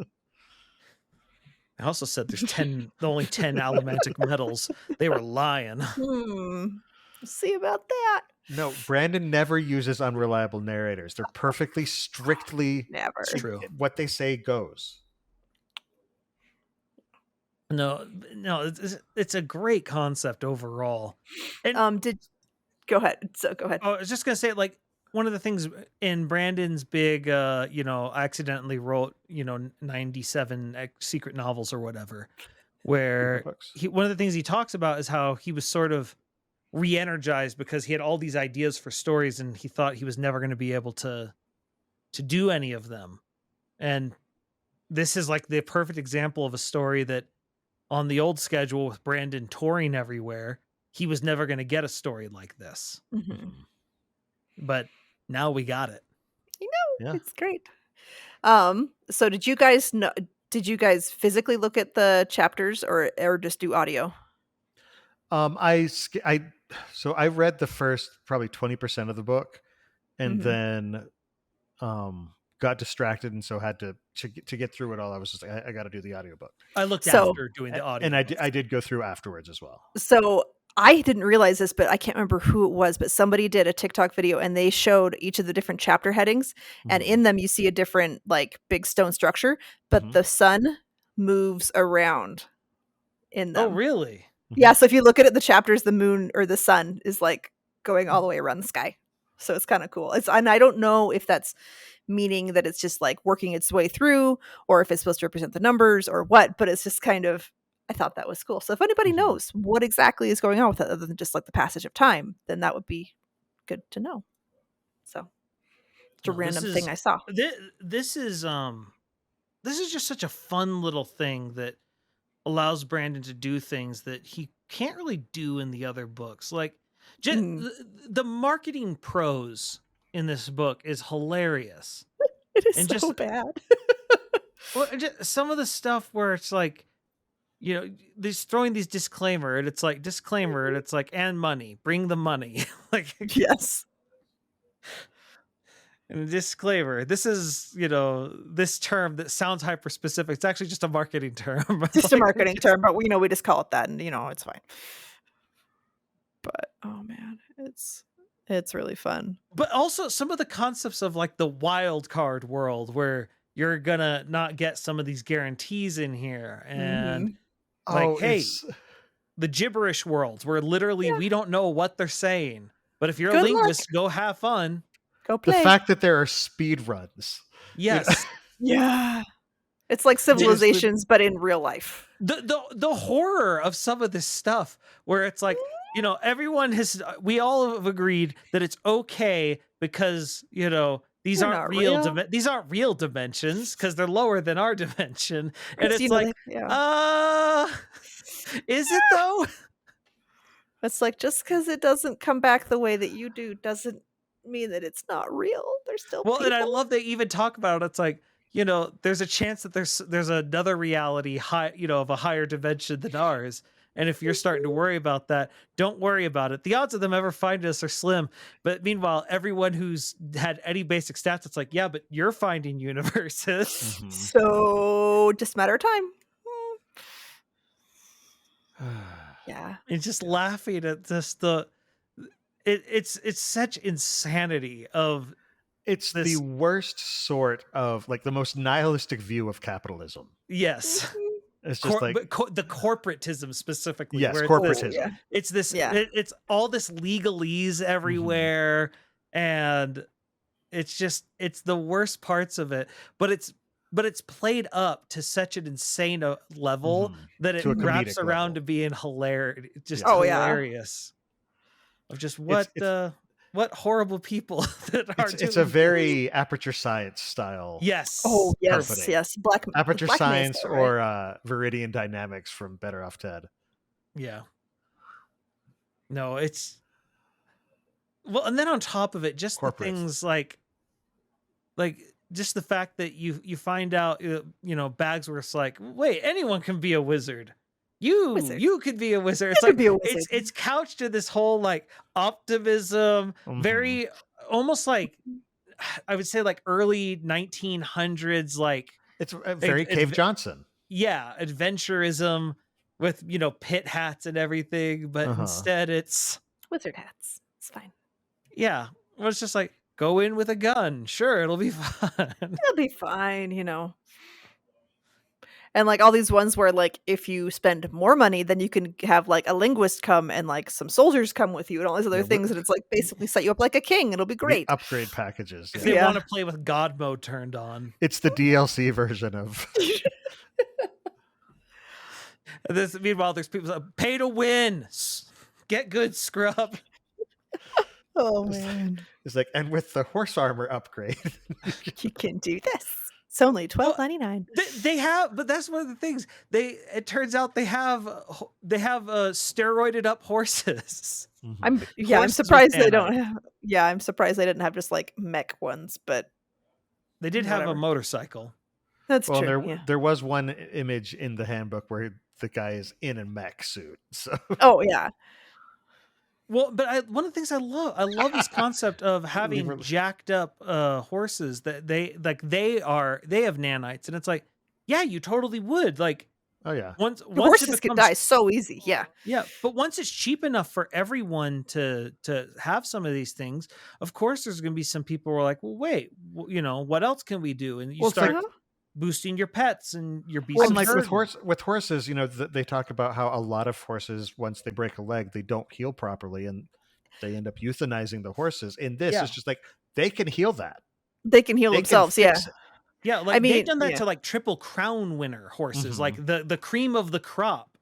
I also said there's only 10 allomantic metals. They were lying. See about that. No, Brandon never uses unreliable narrators. They're perfectly strictly never true. What they say goes. No, it's a great concept overall. And, go ahead. So go ahead. I was just gonna say, like, one of the things in Brandon's big, I accidentally wrote, 97 secret novels or whatever, where one of the things he talks about is how he was sort of re-energized because he had all these ideas for stories and he thought he was never going to be able to do any of them. And this is like the perfect example of a story that on the old schedule with Brandon touring everywhere, he was never going to get a story like this. But now we got it. It's great. So did you guys physically look at the chapters or just do audio? So I read the first probably 20% of the book and then got distracted, and so had to get through it all. I was just like, I got to do the audiobook. I looked after doing the audio. And I did go through afterwards as well. So I didn't realize this, but I can't remember who it was, but somebody did a TikTok video and they showed each of the different chapter headings, and in them you see a different like big stone structure, but the sun moves around in them. Oh, really? Yeah, so if you look at it, the chapters, the moon or the sun is like going all the way around the sky. So it's kind of cool. And I don't know if that's meaning that it's just like working its way through or if it's supposed to represent the numbers or what, but it's just kind of, I thought that was cool. So if anybody knows what exactly is going on with it other than just like the passage of time, then that would be good to know. So It's a random thing I saw. This is just such a fun little thing that allows Brandon to do things that he can't really do in the other books. Like the marketing prose in this book is hilarious. It is so bad. Well, just some of the stuff where it's like, you know, they're throwing these disclaimer, and it's like disclaimer, and it's like, and money, bring the money. Like, yes. And a disclaimer, this is, you know, this term that sounds hyper specific. It's actually just a marketing term. Just a marketing term, but we just call it that, and it's fine. But oh man, it's really fun. But also some of the concepts of like the wild card world where you're gonna not get some of these guarantees in here, and the gibberish worlds where literally we don't know what they're saying. But if you're a linguist, go have fun. Go play. The fact that there are speed runs. Yes. Yeah. It's like Civilizations, but in real life. The horror of some of this stuff where it's like, we all have agreed that it's okay because, these aren't real dimensions because they're lower than our dimension. And it's like, is it though? It's like, just because it doesn't come back the way that you do doesn't mean that it's not real. There's still people. And I love they even talk about it. It's like, there's a chance that there's another reality of a higher dimension than ours. And if you're starting to worry about that, don't worry about it. The odds of them ever finding us are slim. But meanwhile, everyone who's had any basic stats, it's like, yeah, but you're finding universes. Mm-hmm. So just a matter of time. Yeah. It's just laughing at just it's such insanity of it's the worst sort of like the most nihilistic view of capitalism. Yes. It's just the corporatism specifically. Yes, corporatism. It's this. It's all this legalese everywhere, and it's the worst parts of it. But it's played up to such an insane level that it wraps around to being hilarious. Just hilarious. Of just what horrible people that are doing. It's a very Aperture Science style. Yes. Oh, yes, company. yes. Aperture Black Science Mesa, right? or Viridian Dynamics from Better Off Ted. Yeah. No, it's and then on top of it, just the things like just the fact that you find out, Bagsworth's like, wait, anyone can be a wizard. You could be a wizard. It's like it's couched in this whole like optimism, very almost like I would say like early 1900s, like it's very Cave Johnson. Yeah, adventurism with pit hats and everything, but instead it's wizard hats. It's fine. Yeah, well, it's just like go in with a gun. Sure, it'll be fun. It'll be fine, And like all these ones where like if you spend more money, then you can have like a linguist come and like some soldiers come with you and all these other things, and it's like basically set you up like a king. It'll be great. The upgrade packages. If they want to play with God mode turned on. It's the DLC version of meanwhile, there's people that pay to win. Get good, scrub. Oh man. It's like, and with the horse armor upgrade, you can do this. It's only $12.99. They have, but that's one of the things. It turns out they have steroided up horses. I'm surprised they don't have. Yeah, I'm surprised they didn't have just like mech ones, but they did have a motorcycle. That's true. There was one image in the handbook where the guy is in a mech suit. So. Oh yeah. Well, but one of the things I love this concept of having jacked up horses that they have nanites, and it's like, yeah, you totally would. Like, oh yeah, once horses can die so easy, yeah, but once it's cheap enough for everyone to have some of these things, of course, there's going to be some people who are like, well, wait, what else can we do? And you start boosting your pets and your beasts. Well, like with horses, they talk about how a lot of horses, once they break a leg, they don't heal properly, and they end up euthanizing the horses. In this, it's just like they can heal that. They can heal themselves. Yeah. Yeah, like they've done that to like Triple Crown winner horses, like the cream of the crop.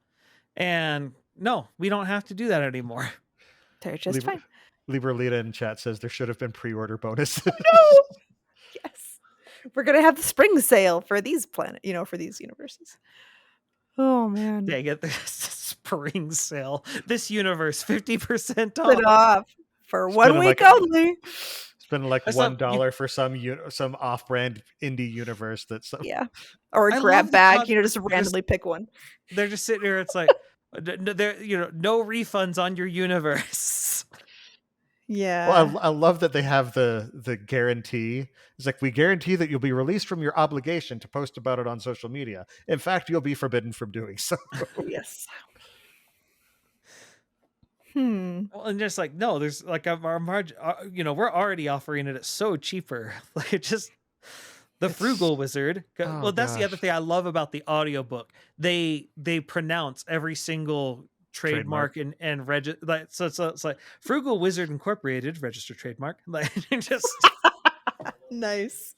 And no, we don't have to do that anymore. They're just fine. Libralita in chat says there should have been pre-order bonuses. No. We're gonna have the spring sale for these for these universes. Oh man. Dang it, the spring sale. This universe 50% Put off. off for 1 week only. Spending like $1 for some off-brand indie universe that's or a grab bag, just randomly pick one. They're just sitting here. It's like there, no refunds on your universe. Yeah. Well, I love that they have the guarantee. It's like, we guarantee that you'll be released from your obligation to post about it on social media. In fact, you'll be forbidden from doing so. Yes. Well, and just like, no, there's like our margin. We're already offering it at so cheaper. Like, it's just the Frugal Wizard. Well, that's the other thing I love about the audiobook. They pronounce every single trademark and register. So it's like Frugal Wizard Incorporated, registered trademark. Like, just nice.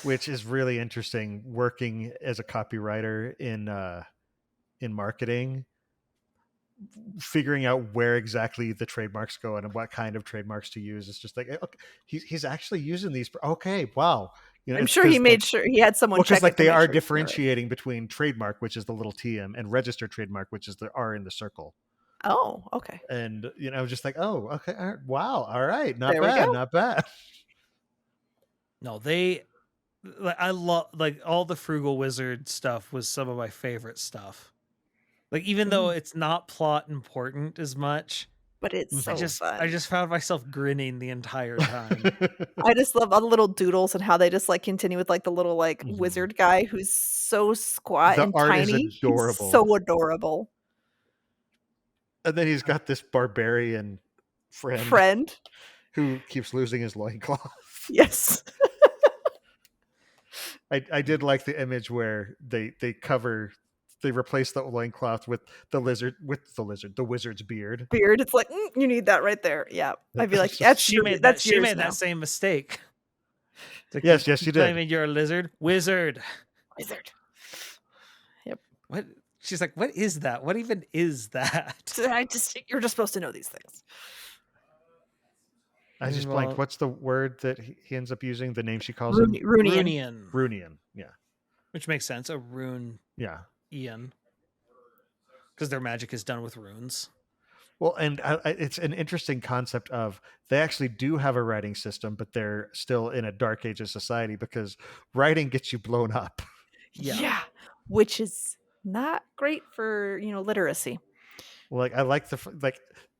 Which is really interesting. Working as a copywriter in marketing, figuring out where exactly the trademarks go and what kind of trademarks to use. It's just like, okay, he's actually using these. Okay, wow. I'm sure he made sure he had someone check. Because like they are differentiating between trademark, which is the little TM, and registered trademark, which is the R in the circle. Oh, okay. And just like, oh, okay, wow, all right, not bad. No, I love, like, all the Frugal Wizard stuff was some of my favorite stuff. Like, even though it's not plot important as much, but it's so fun. I just found myself grinning the entire time. I just love all the little doodles and how they just like continue with like the little like wizard guy who's so squat and tiny. Is adorable. He's so adorable. And then he's got this barbarian friend who keeps losing his loincloth. Yes. I did like the image where they replace the loincloth with the wizard's beard. It's like, you need that right there. Yeah. I'd be like, she made that same mistake. Like, yes, she did. Claiming you're a wizard. Yep. What? She's like, what is that? What even is that? You're just supposed to know these things. I just blanked. What's the word that he ends up using? The name she calls him? Runian. Yeah. Which makes sense. A rune. Yeah. Ian. Because their magic is done with runes. Well, and it's an interesting concept of they actually do have a writing system, but they're still in a dark age of society because writing gets you blown up. Yeah. Which is not great for, literacy. Like, I like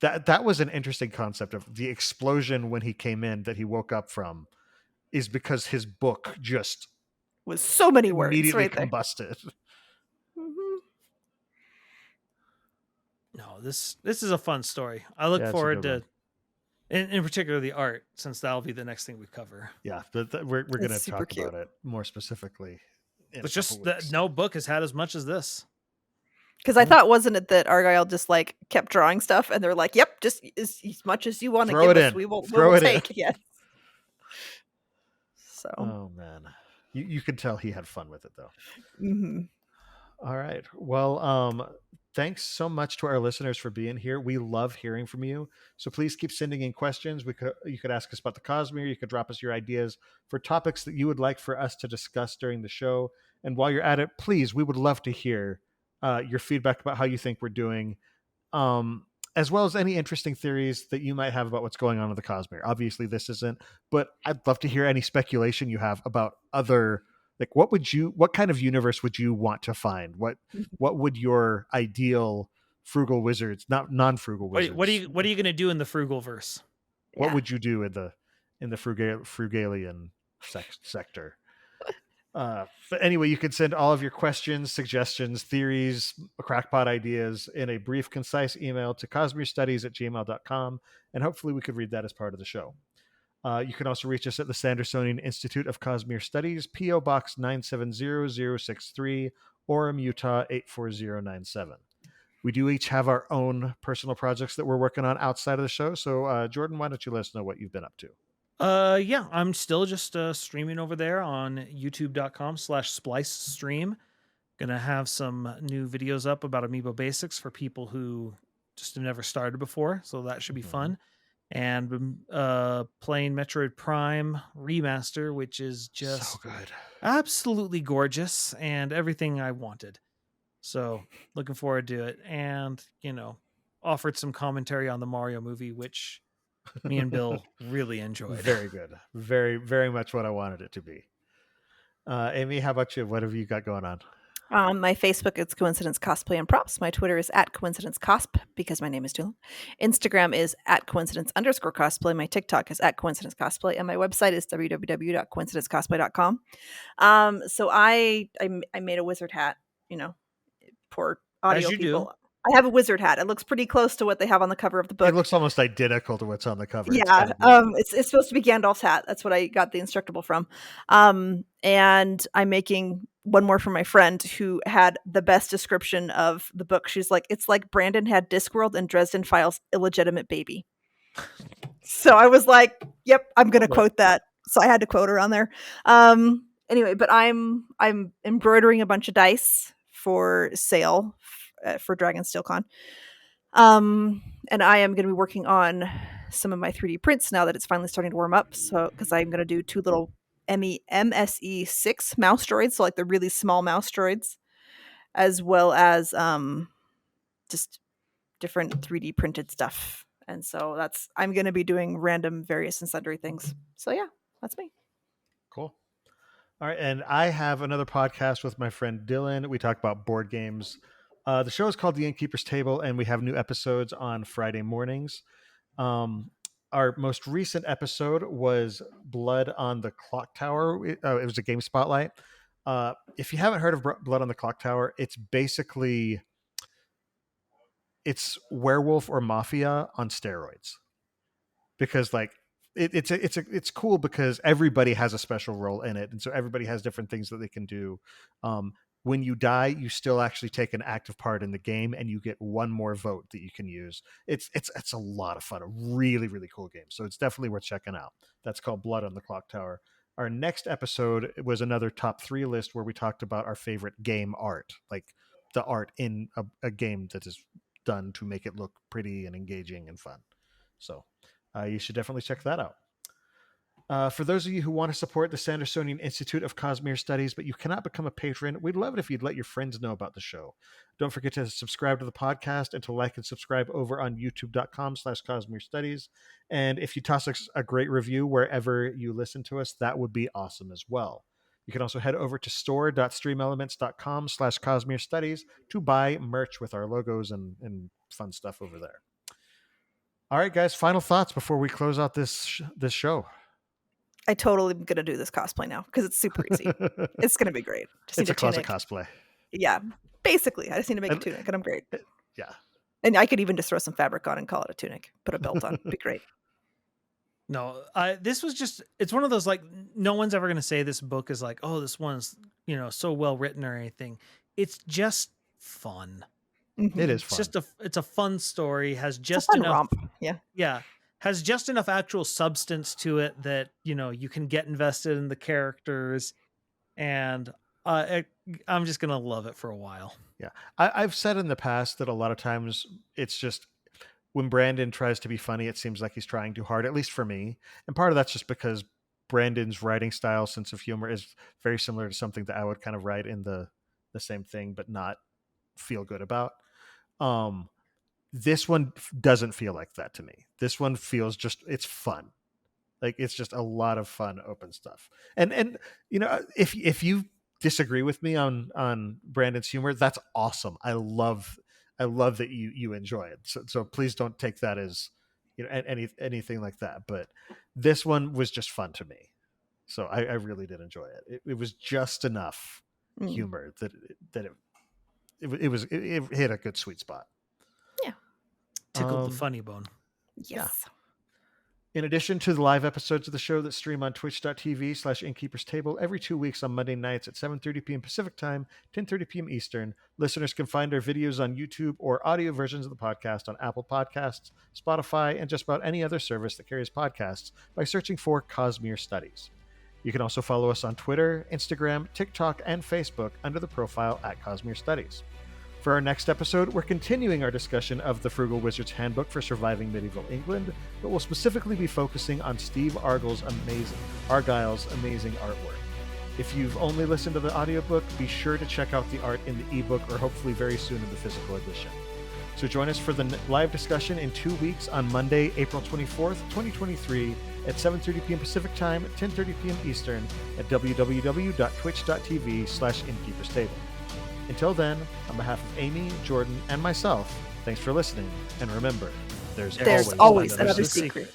that was an interesting concept of the explosion when he came in that he woke up from is because his book just was so many words immediately right combusted. No, this is a fun story. I look forward to, in particular, the art, since that'll be the next thing we cover. Yeah, we're going to talk about it more specifically. It's just that no book has had as much as this. Because I thought, wasn't it that Argyle just like kept drawing stuff, and they're like, "Yep, just as much as you want to give us, we will take." Yes. So. Oh man, you can tell he had fun with it though. Mm-hmm. All right. Well, thanks so much to our listeners for being here. We love hearing from you. So please keep sending in questions. You could ask us about the Cosmere. You could drop us your ideas for topics that you would like for us to discuss during the show. And while you're at it, please, we would love to hear your feedback about how you think we're doing, as well as any interesting theories that you might have about what's going on with the Cosmere. Obviously, this isn't, but I'd love to hear any speculation you have about other. Like, what kind of universe would you want to find? What would your ideal frugal wizards, not non-frugal wizards? What are you going to do in the frugal verse? What would you do in the frugalian sector? But anyway, you can send all of your questions, suggestions, theories, crackpot ideas in a brief, concise email to cosmerestudies@gmail.com, and hopefully we could read that as part of the show. You can also reach us at the Sandersonian Institute of Cosmere Studies, P.O. Box 970063, Orem, Utah 84097. We do each have our own personal projects that we're working on outside of the show. So, Jordan, why don't you let us know what you've been up to? Yeah, I'm still just streaming over there on youtube.com/splicestream. Gonna have some new videos up about Amiibo basics for people who just have never started before. So that should be fun. and playing Metroid Prime Remaster, which is just so good, absolutely gorgeous and everything I wanted. So looking forward to it, and offered some commentary on the Mario movie, which me and Bill really enjoyed. Very good, very, very much what I wanted it to be. Amy, how about you? What have you got going on? My Facebook is Coincidence Cosplay and Props. My Twitter is @CoincidenceCosp because my name is Dylan. Instagram is @Coincidence_Cosplay. My TikTok is @Coincidence Cosplay, and my website is www.coincidencecosplay.com. So I made a wizard hat. Poor audio As you people. do. I have a wizard hat. It looks pretty close to what they have on the cover of the book. It looks almost identical to what's on the cover. Yeah, it's supposed to be Gandalf's hat. That's what I got the Instructable from. And I'm making one more for my friend who had the best description of the book. She's like, it's like Brandon had Discworld and Dresden Files' illegitimate baby. So I was like, yep, I'm going to quote that. So I had to quote her on there. Anyway, but I'm embroidering a bunch of dice for sale for DragonSteelCon. And I am going to be working on some of my 3D prints now that it's finally starting to warm up. So, because I'm going to do 2 little MSE6 mouse droids, so like the really small mouse droids, as well as just different 3D printed stuff. And so I'm going to be doing random various and sundry things. So yeah, that's me. Cool. All right, and I have another podcast with my friend Dylan. We talk about board games. The show is called The Innkeeper's Table, and we have new episodes on Friday mornings. Our most recent episode was Blood on the Clock Tower. It was a game spotlight. If you haven't heard of Blood on the Clock Tower, it's werewolf or mafia on steroids. Because it's cool because everybody has a special role in it, and so everybody has different things that they can do. When you die, you still actually take an active part in the game, and you get one more vote that you can use. It's a lot of fun, a really, really cool game. So it's definitely worth checking out. That's called Blood on the Clock Tower. Our next episode was another top 3 list where we talked about our favorite game art, like the art in a game that is done to make it look pretty and engaging and fun. So you should definitely check that out. For those of you who want to support the Sandersonian Institute of Cosmere Studies, but you cannot become a patron, we'd love it if you'd let your friends know about the show. Don't forget to subscribe to the podcast and to like and subscribe over on youtube.com/Cosmere Studies. And if you toss us a great review wherever you listen to us, that would be awesome as well. You can also head over to store.streamelements.com/Cosmere Studies to buy merch with our logos and fun stuff over there. All right, guys, final thoughts before we close out this show. I totally am going to do this cosplay now because it's super easy. It's going to be great. It's a closet cosplay. Yeah, basically. I just need to make a tunic and I'm great. Yeah. And I could even just throw some fabric on and call it a tunic. Put a belt on. It'd be great. No, this was just, it's one of those, like, no one's ever going to say this book is like, oh, this one's, so well written or anything. It's just fun. Mm-hmm. It is fun. It's a fun story, has just enough romp. Yeah. Has just enough actual substance to it that, you can get invested in the characters, and I'm just going to love it for a while. Yeah. I've said in the past that a lot of times it's just when Brandon tries to be funny, it seems like he's trying too hard, at least for me. And part of that's just because Brandon's writing style, sense of humor is very similar to something that I would kind of write in the same thing, but not feel good about. This one doesn't feel like that to me. This one feels it's fun. Like it's just a lot of fun, open stuff. And if you disagree with me on Brandon's humor, that's awesome. I love that you enjoy it. So please don't take that as anything like that. But this one was just fun to me. So I really did enjoy it. It was just enough humor that it hit a good sweet spot. Yeah. Tickled the funny bone. Yes. Yeah. In addition to the live episodes of the show that stream on twitch.tv/Innkeeper's Table every 2 weeks on Monday nights at 7:30 p.m. Pacific Time, 10:30 p.m. Eastern, listeners can find our videos on YouTube or audio versions of the podcast on Apple Podcasts, Spotify, and just about any other service that carries podcasts by searching for Cosmere Studies. You can also follow us on Twitter, Instagram, TikTok, and Facebook under the profile @Cosmere Studies. For our next episode, we're continuing our discussion of the Frugal Wizard's Handbook for Surviving Medieval England, but we'll specifically be focusing on Steve Argyle's amazing artwork. If you've only listened to the audiobook, be sure to check out the art in the ebook or hopefully very soon in the physical edition. So join us for the live discussion in 2 weeks on Monday, April 24th, 2023 at 7:30 p.m. Pacific Time, 10:30 p.m. Eastern at www.twitch.tv/innkeeperstable. Until then, on behalf of Amy, Jordan, and myself, thanks for listening. And remember, there's always another secret.